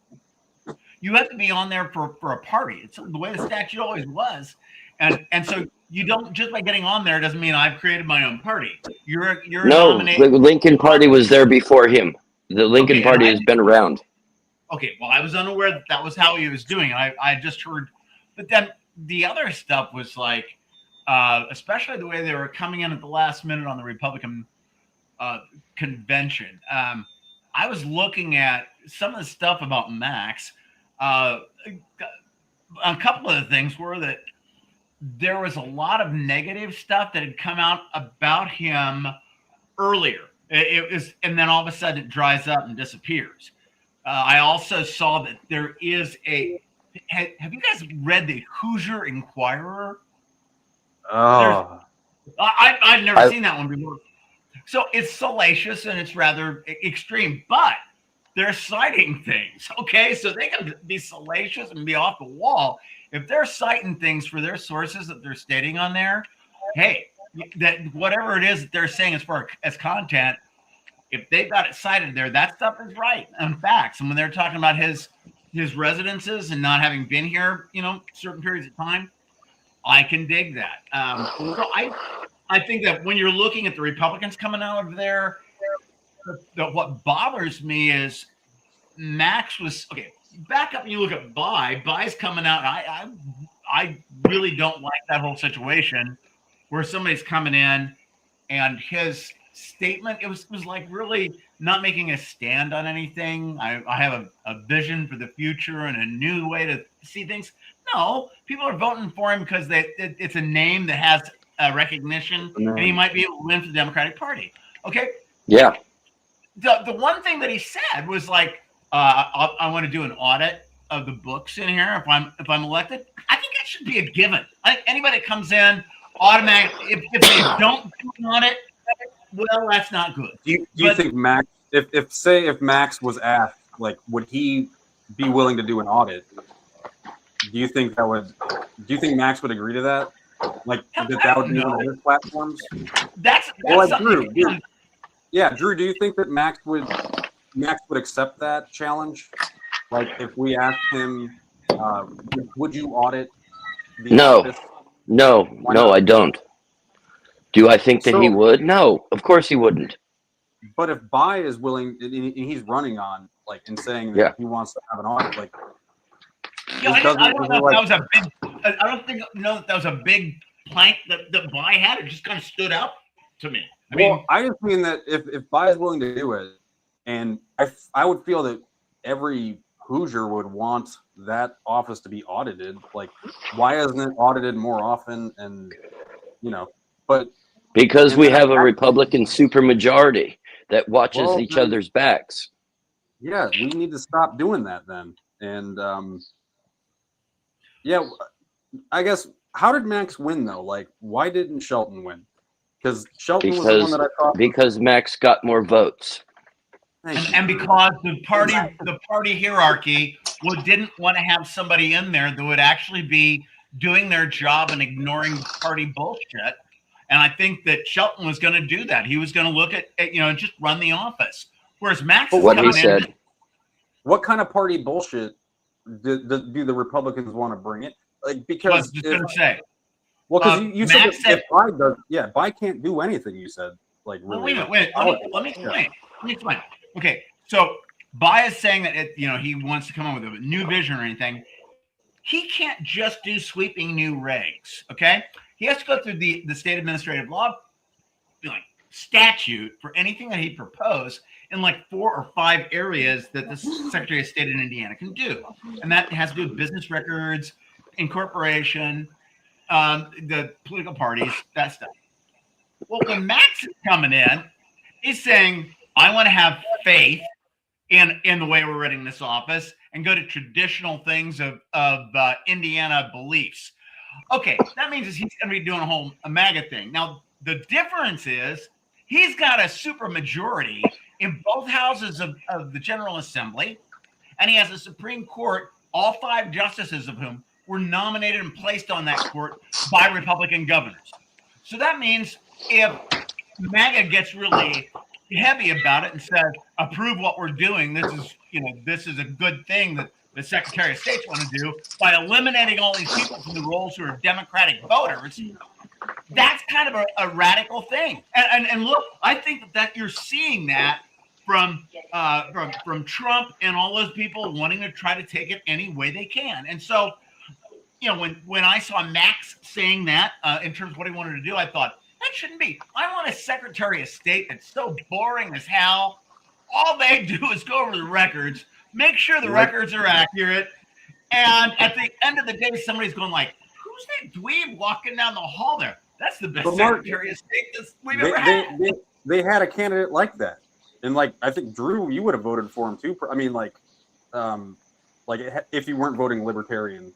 You have to be on there for a party. It's the way the statute always was. And so you don't, just by getting on there doesn't mean I've created my own party. You're nominated. The Lincoln Party was there before him. The Lincoln Party has been around. Okay, well, I was unaware that was how he was doing it. I just heard, but then the other stuff was like, especially the way they were coming in at the last minute on the Republican convention. I was looking at some of the stuff about Max. A couple of the things were that there was a lot of negative stuff that had come out about him earlier. It was, and then all of a sudden it dries up and disappears. I also saw that there is a. Have you guys read the Hoosier Inquirer? Oh, I've never seen that one before. So it's salacious and it's rather extreme, but they're citing things. Okay, so they can be salacious and be off the wall. If they're citing things for their sources that they're stating on there, hey, that whatever it is that they're saying as far as content, if they've got it cited there, that stuff is right and facts. And when they're talking about his residences and not having been here, certain periods of time, I can dig that. So I think that when you're looking at the Republicans coming out of there, what bothers me is Max was okay. Back up and you look at Buy's coming out. I really don't like that whole situation where somebody's coming in and his statement, it was like really not making a stand on anything. I have a vision for the future and a new way to see things. No, people are voting for him because it's a name that has recognition, and he might be able to win for the Democratic Party. Okay. Yeah. The one thing that he said was like, I want to do an audit of the books in here if I'm elected. I think that should be a given. I think anybody that comes in automatic, if they don't do an audit, well, that's not good. Do you think Max, if Max was asked, like, would he be willing to do an audit? Do you think Max would agree to that? Like, that would be one of his platforms? That's like Drew. Yeah, Drew, do you think that Max would accept that challenge? Like, if we asked him, would you audit the office? No, I don't. Do I think that he would? No, of course he wouldn't. But if Buy is willing, and he's running on, like, and saying that he wants to have an audit, like, I don't know if that was a big. I don't think that was a big plank that Buy had. It just kind of stood out to me. I just mean that if Buy is willing to do it, and I would feel that every Hoosier would want that office to be audited. Like, why isn't it audited more often? And but because we have a Republican supermajority that watches each other's backs. Yeah, we need to stop doing that then. And I guess, how did Max win though? Like, why didn't Shelton win? Because Shelton was the one that I thought. Because Max got more votes. And because the party hierarchy didn't want to have somebody in there that would actually be doing their job and ignoring party bullshit. And I think that Shelton was going to do that. He was going to look at just run the office. Whereas Max is coming in. What kind of party bullshit do the Republicans want to bring it? Like, because I was just going to say. Well, because you said if Buy does, Buy can't do anything. You said, like, really. Well, wait a minute. Let me explain. Okay, so Buy is saying that he wants to come up with a new vision or anything. He can't just do sweeping new regs. Okay, he has to go through the state administrative law statute for anything that he proposed in like 4 or 5 areas that the Secretary of State in Indiana can do, and that has to do with business records, incorporation, the political parties, that stuff. Well, when Max is coming in, he's saying, I want to have faith in the way we're running this office and go to traditional things of Indiana beliefs. Okay, that means he's going to be doing a MAGA thing. Now, the difference is he's got a super majority in both houses of the General Assembly, and he has a Supreme Court, all 5 justices of whom were nominated and placed on that court by Republican governors. So that means if MAGA gets really heavy about it and says, approve what we're doing, this is a good thing that the Secretary of State want to do by eliminating all these people from the rolls who are Democratic voters, that's kind of a radical thing. And look, I think that you're seeing that from Trump and all those people wanting to try to take it any way they can. And so, when I saw Max saying that in terms of what he wanted to do, I thought that shouldn't be. I want a Secretary of State that's so boring as hell. All they do is go over the records, make sure the records are accurate, and at the end of the day, somebody's going like, "Who's that dweeb walking down the hall there?" That's the best Secretary of State we've ever had. They had a candidate like that, and like I think Drew, you would have voted for him too. I mean, like if you weren't voting Libertarian,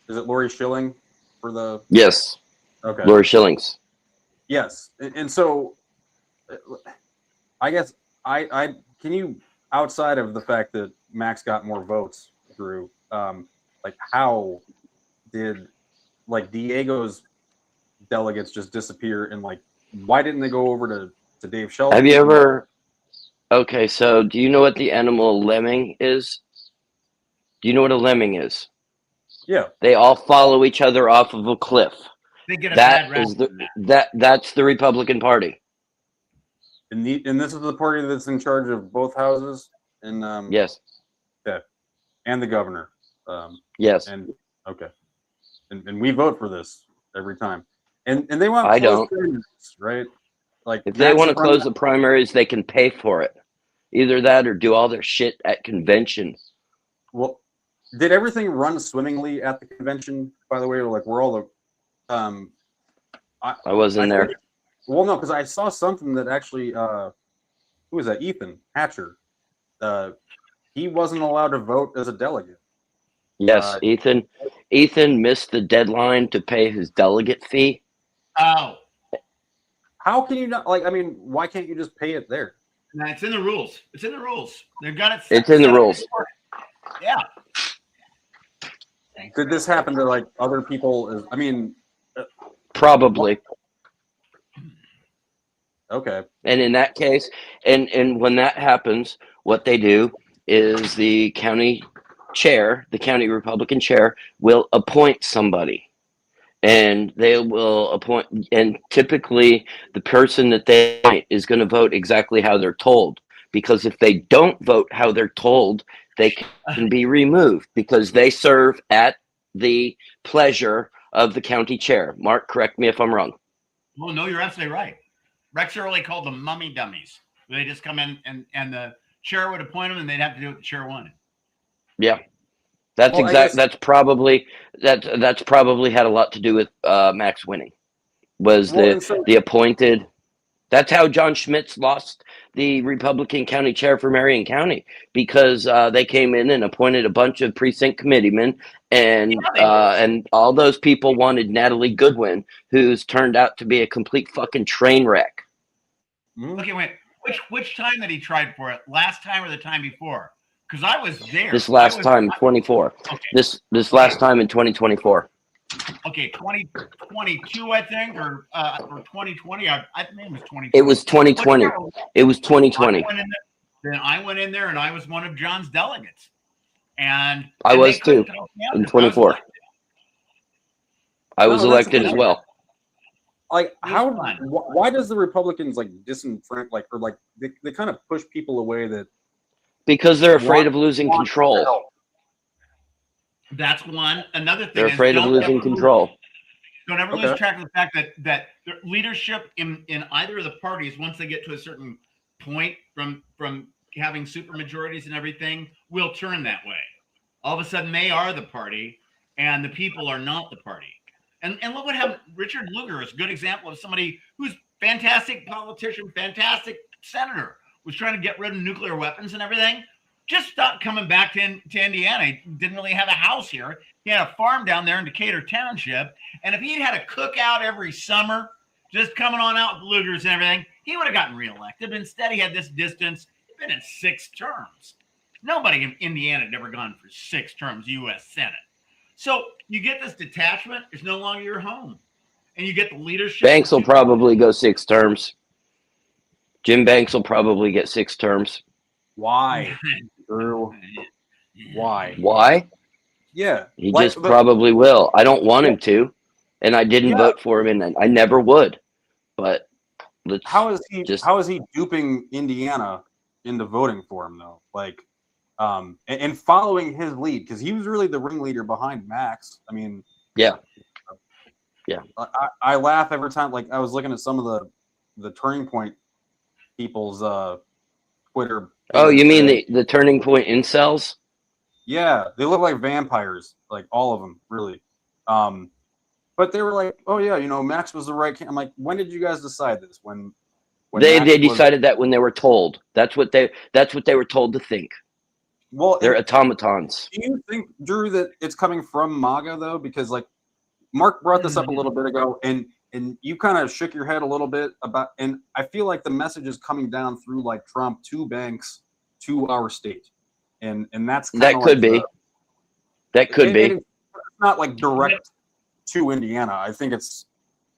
is it Lori Schilling for the? Yes. Okay. Lori Schillings. Yes, and so I guess I can you, outside of the fact that Max got more votes, Drew, like how did like Diego's delegates just disappear, and like why didn't they go over to Dave Sheldon? Have you ever? Okay, so do you know what the animal lemming is? Do you know what a lemming is? Yeah. They all follow each other off of a cliff. They get a bad rap. That's the Republican Party. And this is the party that's in charge of both houses, and yes. Yeah, and the governor. Yes. And okay. And we vote for this every time. And they want to I don't. Right? Like if they want to close the primaries, they can pay for it. Either that or do all their shit at conventions. Well, did everything run swimmingly at the convention, by the way? Or like we're all the I wasn't there. Well, no, because I saw something that actually who was that? Ethan Hatcher. He wasn't allowed to vote as a delegate. Yes, Ethan missed the deadline to pay his delegate fee. Oh. How can you not, like, I mean, why can't you just pay it there? No, it's in the rules. It's in the rules. They've got it. It's in the rules. Yeah. Did this happen to like other people? I mean, probably. Okay. And in that case, and when that happens, what they do is the county chair, the county Republican chair, will appoint somebody. And they will appoint, and typically the person that they appoint is going to vote exactly how they're told. Because if they don't vote how they're told, they can be removed because they serve at the pleasure of the county chair. Mark, correct me if I'm wrong. Well, no, you're absolutely right. Rex Early called them mummy dummies. They just come in and the chair would appoint them, and they'd have to do what the chair wanted. Yeah. That's That's probably had a lot to do with Max winning. Was the appointed? That's how John Schmitz lost the Republican county chair for Marion County, because they came in and appointed a bunch of precinct committeemen, and all those people wanted Natalie Goodwin, who's turned out to be a complete fucking train wreck. Okay, wait. Which time that he tried for it? Last time or the time before? Because I was there. This last time, 24. Okay. This last time in 2024. Okay, 2022, I think, or 2020. I think it was 2020. It was 2020. It was 2020. Then I went in there, and I was one of John's delegates, and I was too in 24. I was elected as well. Like why does the Republicans like disenfranchise, like, or like they kind of push people away that? Because they're afraid of losing control. That's one. Another thing, they're afraid of losing control. Don't ever lose track of the fact that the leadership in either of the parties, once they get to a certain point from having super majorities and everything, will turn that way. All of a sudden, they are the party, and the people are not the party. And look what happened. Richard Lugar is a good example of somebody who's fantastic politician, fantastic senator, was trying to get rid of nuclear weapons and everything. Just stopped coming back to Indiana. He didn't really have a house here. He had a farm down there in Decatur Township. And if he'd had a cookout every summer, just coming on out with Lugers and everything, he would have gotten reelected. But instead, he had this distance. He's been in 6 terms. Nobody in Indiana had ever gone for 6 terms, U.S. Senate. So you get this detachment. It's no longer your home. And you get the leadership. Banks will probably go 6 terms. Jim Banks will probably get 6 terms. Why? Drew? Why? Why? Yeah. He just probably will. I don't want him to. And I didn't vote for him, and I never would. But how is he duping Indiana into voting for him though? Like, and following his lead, because he was really the ringleader behind Max. I mean, Yeah. I laugh every time. Like I was looking at some of the Turning Point people's Twitter. Oh, you mean today. the Turning Point incels? Yeah, they look like vampires, like all of them, really. But they were like, "Oh yeah, Max was the right." I'm like, when did you guys decide this? When They Max was- decided that when they were told. That's what they were told to think. Well, They're automatons. do you think, Drew, that it's coming from MAGA though? Because like Mark brought this up a little bit ago, and you kind of shook your head a little bit about, and I feel like the message is coming down through like Trump to banks, to our state, and that's That could be. That could be. It's not like direct to Indiana. I think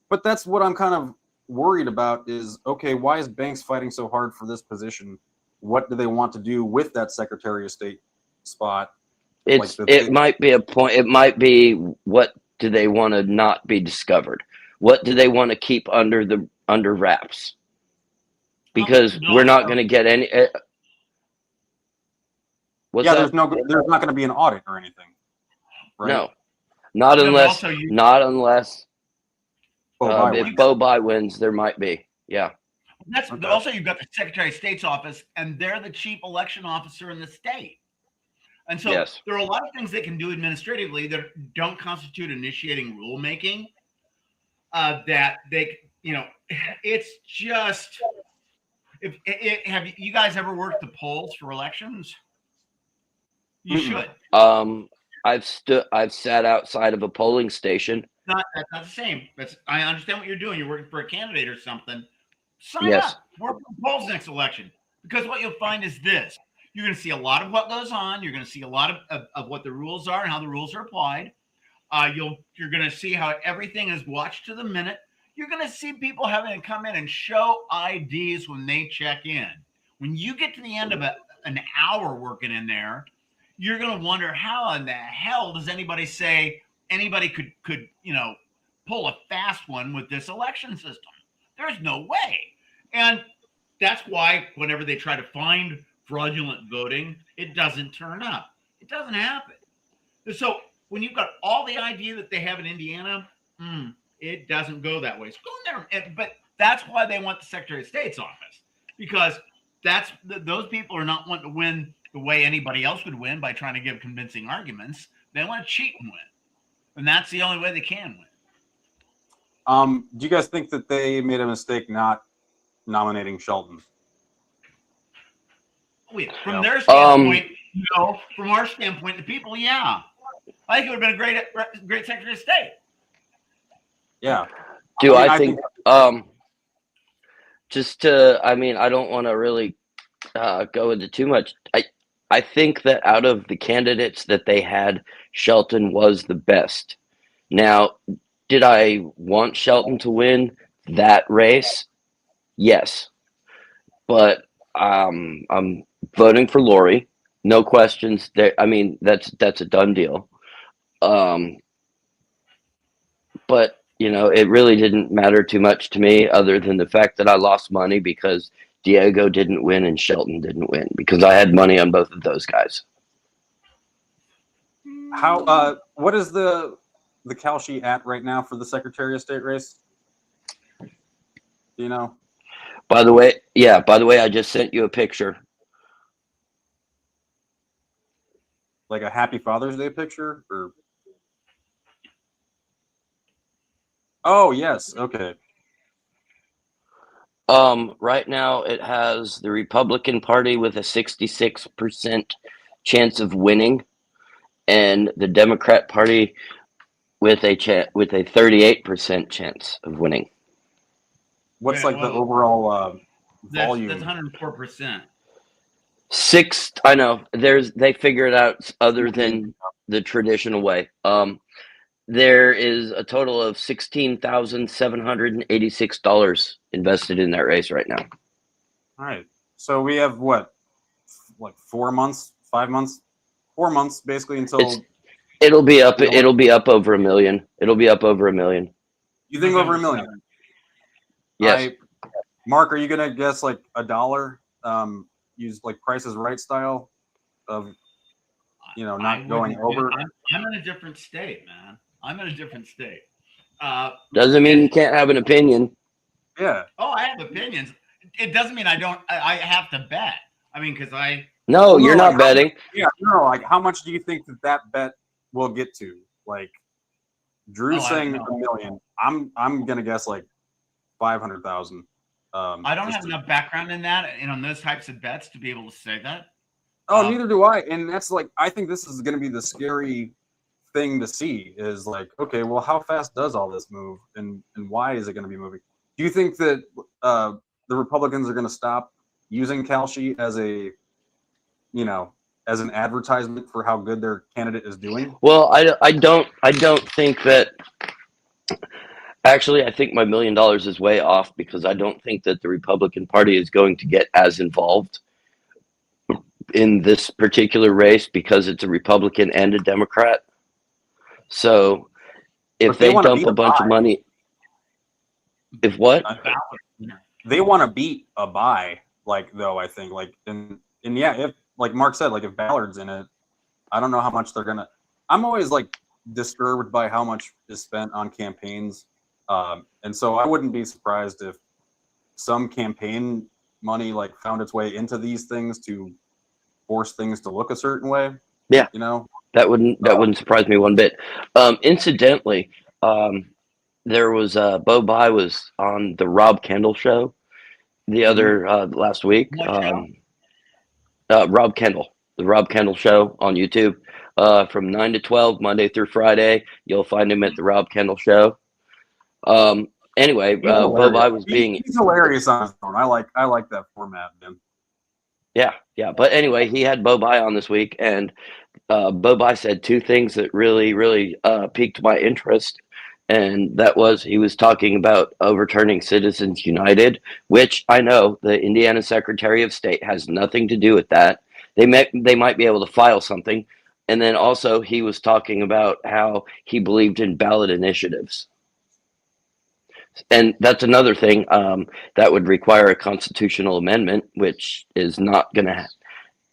but that's what I'm kind of worried about is, okay, why is Banks fighting so hard for this position? What do they want to do with that Secretary of State spot? It might be a point. It might be, what do they want to not be discovered? What do they want to keep under wraps? Because we're not going to get any. What's that? There's not going to be an audit or anything. Right? No, not unless if Bo wins, there might be. Yeah. That's okay. Also, you've got the Secretary of State's office, and they're the chief election officer in the state. And so there are a lot of things they can do administratively that don't constitute initiating rulemaking. That they, it's just. Have you guys ever worked the polls for elections? You should. I've sat outside of a polling station. That's not the same. I understand what you're doing. You're working for a candidate or something. Sign up. Work the polls next election. Because what you'll find is this. You're going to see a lot of what goes on. You're going to see a lot of what the rules are and how the rules are applied. You're going to see how everything is watched to the minute. You're going to see people having to come in and show IDs when they check in. When you get to the end of an hour working in there, you're going to wonder, how in the hell does anybody say anybody could pull a fast one with this election system? There's no way. And that's why whenever they try to find fraudulent voting, it doesn't turn up. It doesn't happen. So when you've got all the idea that they have in Indiana, it doesn't go that way. So go in there, but that's why they want the Secretary of State's office, because those people are not wanting to win the way anybody else would win by trying to give convincing arguments. They want to cheat and win, and that's the only way they can win. Do you guys think that they made a mistake not nominating Shelton? From their standpoint, no. From our standpoint, the people, yeah. I think it would have been a great Secretary of State. Yeah. I think I don't want to really go into too much. I think that out of the candidates that they had, Shelton was the best. Now, did I want Shelton to win that race? Yes. But I'm voting for Lori. No questions there. I mean, that's a done deal. But it really didn't matter too much to me, other than the fact that I lost money because Diego didn't win and Shelton didn't win, because I had money on both of those guys. What is the Cal sheet at right now for the Secretary of State race? Do you know? By the way, I just sent you a picture. Like a Happy Father's Day picture, or? Oh yes, okay. Right now it has the Republican Party with a 66% chance of winning, and the Democrat Party with a 38% chance of winning. What's the overall volume? That's 104%. I know. They figure it out other than the traditional way. There is a total of $16,786 invested in that race right now. All right. So we have what, like 4 months, 5 months, 4 months basically until it'll be up. It'll be up over 1 million. It'll be up over 1 million. You think over 1 million? Yes. Mark, are you gonna guess like $1? Use like Price is Right style? of I not going wouldn't- over? I'm in a different state, man. I'm in a different state. Doesn't mean and- you can't have an opinion. Yeah. Oh, I have opinions. It doesn't mean I don't. I have to bet. I mean, because No, Well, you're no, not like, betting. Yeah, no, like how much do you think that bet will get to? Like Drew's I saying don't know. $1 million. I'm gonna guess like 500,000. I don't just have enough background in that and on those types of bets to be able to say that. neither do I. And that's like I think this is gonna be the scary thing to see is like, okay, well, how fast does all this move and why is it gonna be moving? Do you think that the Republicans are gonna stop using Kalshi as a as an advertisement for how good their candidate is doing? Well, I don't think that. Actually, I think my $1 million is way off because I don't think that the Republican Party is going to get as involved in this particular race because it's a Republican and a Democrat. So if But they they wanna dump beat a a bunch of bye. money, if what? They want to beat a buy, like though I think like and yeah, if like Mark said, like if Ballard's in it, I don't know how much they're gonna. I'm always like disturbed by how much is spent on campaigns, and so I wouldn't be surprised if some campaign money like found its way into these things to force things to look a certain way. Yeah. That wouldn't surprise me one bit. Incidentally, there was Bo Bai was on the Rob Kendall show the other last week. What show? Rob Kendall, the Rob Kendall show on YouTube, from 9 to 12 Monday through Friday. You'll find him at the Rob Kendall show. Anyway, Bo Bai was being he's hilarious on his own. I like that format, man. yeah. But anyway, he had Bo Bai on this week, and Bo Bai said two things that really piqued my interest. And that was he was talking about overturning Citizens United, which I know the Indiana Secretary of State has nothing to do with that. They might be able to file something. And then also he was talking about how he believed in ballot initiatives. And that's another thing that would require a constitutional amendment, which is not going to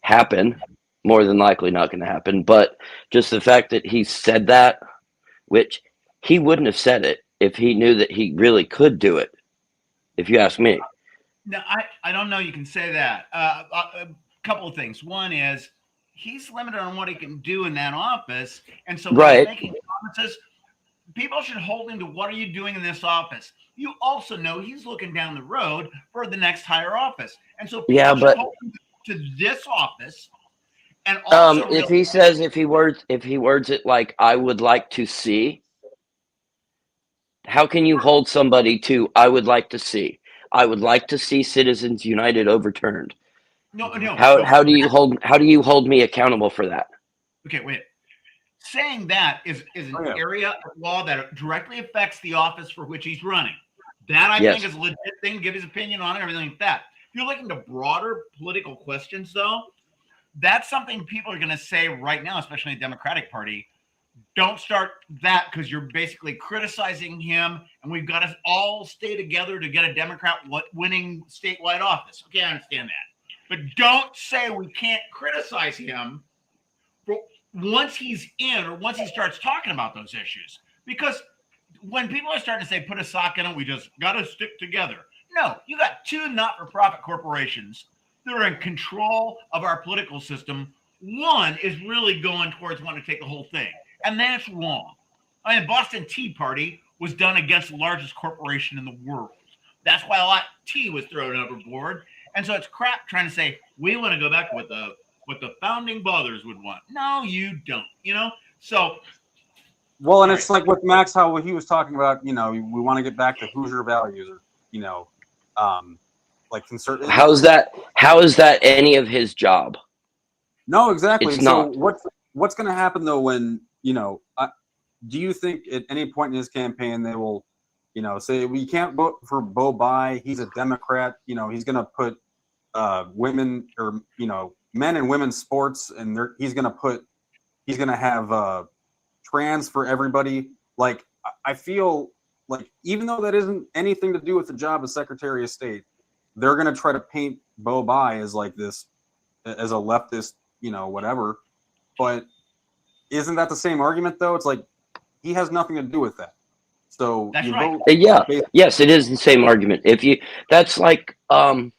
happen, more than likely not going to happen. But just the fact that he said that, which he wouldn't have said it if he knew that he really could do it, if you ask me. No, I don't know. You can say that. A couple of things. One is he's limited on what he can do in that office, and so when Right. he's making promises, people should hold him to what are you doing in this office. You also know he's looking down the road for the next higher office, and so people Yeah, should but hold him to this office. And also, if he says if he words it like I would like to see, how can you hold somebody to I would like to see? I would like to see Citizens United overturned. no. How do you hold me accountable for that? Okay, wait. Saying that is an Oh, yeah. area of law that directly affects the office for which he's running. That I Yes. think is a legit thing to give his opinion on and everything like that. If you're looking to broader political questions, though, that's something people are going to say right now, especially in the Democratic Party. Don't start that because you're basically criticizing him, and we've got to all stay together to get a Democrat winning statewide office. Okay, I understand that. But don't say we can't criticize him for once he's in or once he starts talking about those issues. Because when people are starting to say put a sock in it, we just got to stick together. No, you got two not-for-profit corporations that are in control of our political system. One is really going towards wanting to take the whole thing, and that's wrong. I mean, Boston Tea Party was done against the largest corporation in the world. That's why a lot of tea was thrown overboard. And so it's crap trying to say we want to go back to what the founding fathers would want. No, you don't. So. Well, and it's like with Max, how he was talking about, we want to get back to Hoosier values, or like conservative. How is that any of his job? No, exactly. It's So not. what's going to happen though when do you think at any point in his campaign they will, say we can't vote for Bo Bai? He's a Democrat. He's going to put women or men and women's sports, and he's going to have trans for everybody. Like I feel like even though that isn't anything to do with the job of Secretary of State, they're going to try to paint Bo Bai as like this, as a leftist whatever. But isn't that the same argument though? It's like he has nothing to do with that. So That's you right. vote. Yeah. Yes, it is the same argument. That's like that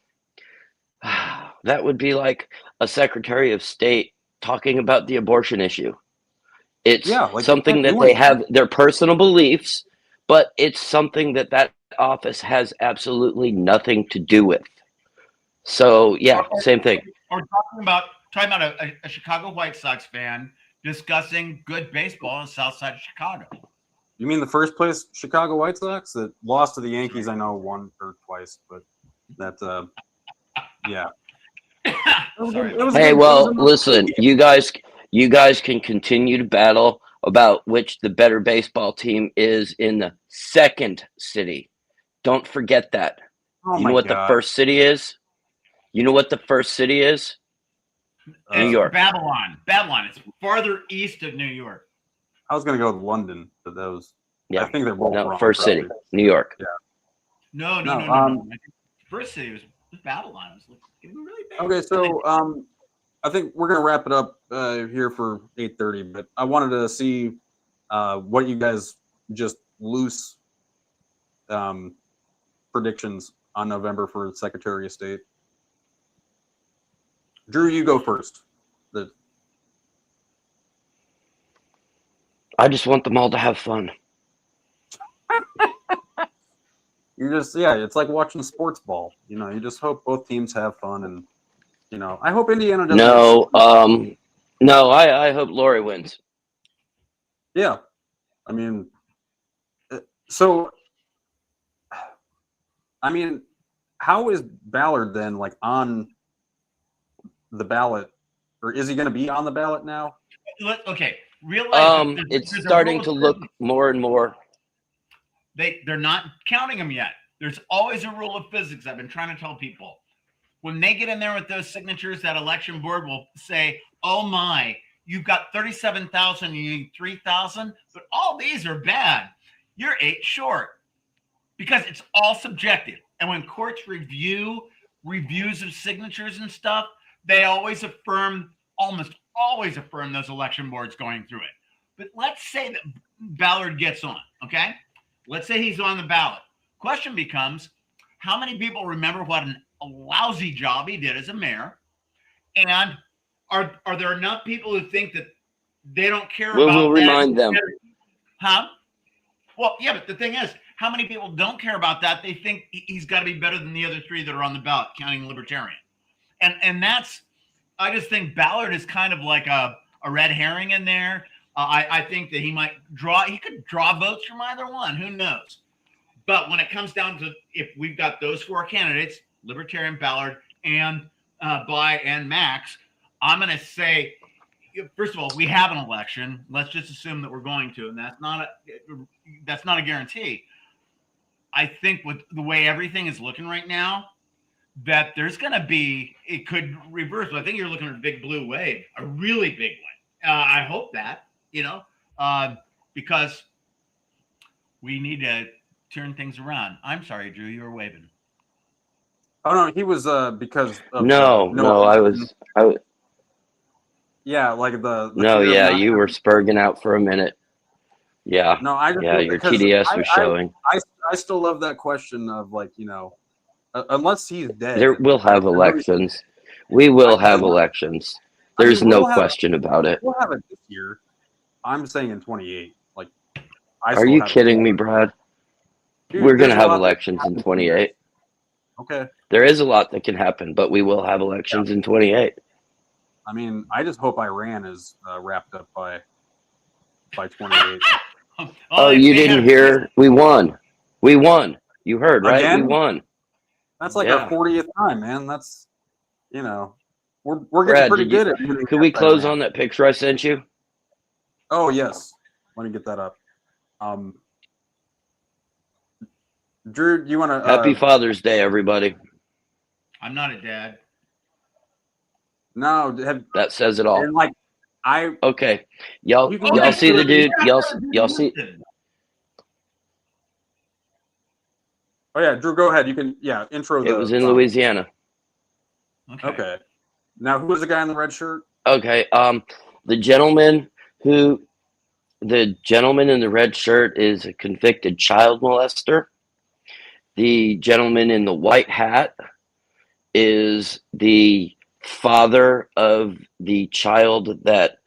would be like a Secretary of State talking about the abortion issue. It's like something that they have their personal beliefs, but it's something that office has absolutely nothing to do with. So yeah, same thing. Or talking about a Chicago White Sox fan discussing good baseball in the South Side of Chicago. You mean the first place Chicago White Sox that lost to the Yankees? I know once or twice, but that yeah. Sorry. Hey, well, listen, you guys can continue to battle about which the better baseball team is in the second city. Don't forget that. Oh you know what the first city is? You know what the first city is? New York. Babylon. Babylon. It's farther east of New York. I was going to go with London, but that was. Yeah. I think they're both wrong. First city, New York. Yeah. No. First city was Babylon. It was really big. Okay, so I think we're gonna wrap it up here for 8:30. But I wanted to see what you guys just loose predictions on November for the Secretary of State. Drew, you go first. I just want them all to have fun. It's like watching sports ball. You just hope both teams have fun, and I hope Indiana doesn't. No, I hope Lori wins. Yeah, I mean, how is Ballard then like on the ballot, or is he going to be on the ballot now? Okay, realize it's starting to look more and more. They're not counting them yet. There's always a rule of physics. I've been trying to tell people. When they get in there with those signatures, that election board will say, oh my, you've got 37,000, you need 3,000, but all these are bad. You're 8 short. Because it's all subjective. And when courts reviews of signatures and stuff, they almost always affirm those election boards going through it. But let's say that Ballard gets on, okay? Let's say he's on the ballot. Question becomes, how many people remember what a lousy job he did as a mayor? And are there enough people who think that they don't care about that? We'll remind them. Huh? Well, yeah, but the thing is, how many people don't care about that? They think he's got to be better than the other 3 that are on the ballot, counting Libertarian. And that's, I just think Ballard is kind of like a red herring in there. I think that he could draw votes from either one. Who knows? But when it comes down to if we've got those 4 candidates, Libertarian, Ballard, and Bly and Max, I'm going to say, first of all, we have an election. Let's just assume that we're going to, and that's not a guarantee. I think with the way everything is looking right now, that there's going to be, it could reverse. I think you're looking at a big blue wave, a really big one. I hope that, because we need to turn things around. I'm sorry, Drew, you were waving. Oh no, he was because of I was yeah, like the you were spurging out for a minute. Yeah. No, your TDS was showing. I still love that question of like, unless he's dead. There will have elections. We will have elections. There's no question about it. We'll have it this year. I'm saying in 28. Like, are you kidding me, Brad? Dude, we're going to have elections in 28. Okay. There is a lot that can happen, but we will have elections in 28. I mean, I just hope Iran is wrapped up by 28. Oh, you didn't hear? We won. You heard, right? Again? We won. That's like our 40th time, man. That's, we're getting Brad, pretty good at. Could we close on that picture I sent you? Oh yes, let me get that up. Drew, do you want to? Happy Father's Day, everybody. I'm not a dad. No, that says it all. And like, okay, y'all see the dude? Y'all see? Oh yeah, Drew, go ahead. You can intro. It was in Louisiana. Okay. Now, who was the guy in the red shirt? Okay. The gentleman who, the gentleman in the red shirt is a convicted child molester. The gentleman in the white hat is the father of the child that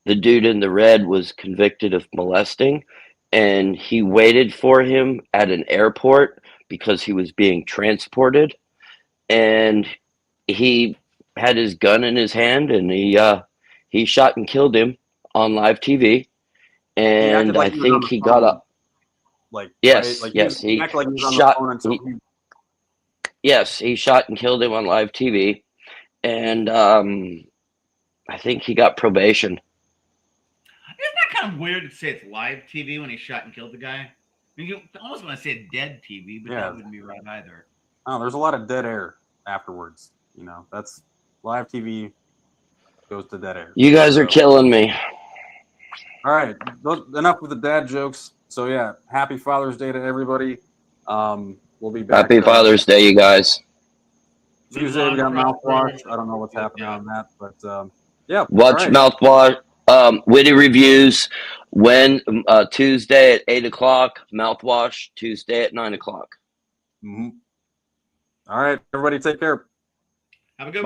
the dude in the red was convicted of molesting, and he waited for him at an airport because he was being transported, and he had his gun in his hand, and he shot and killed him on live TV. He And acted I like he was on think the he got phone. up. Like, Yes, right? Like yes, he he acted like he was on the shot. phone until he. Yes, he shot and killed him on live TV, and I think he got probation. Isn't that kind of weird to say it's live TV when he shot and killed the guy? I mean, you almost want to say dead TV, but Yeah. that wouldn't be right either. Oh, there's a lot of dead air afterwards. You know, that's live TV goes to dead air. You guys are killing me. All right, enough with the dad jokes. So yeah, happy Father's Day to everybody. We'll be back. Happy Father's Day, you guys. Tuesday we got mouthwash. I don't know what's happening on that, but yeah. Watch mouthwash. Witty reviews. When Tuesday at 8:00. Mouthwash Tuesday at 9:00. Mm-hmm. All right, everybody, take care. Have a good one.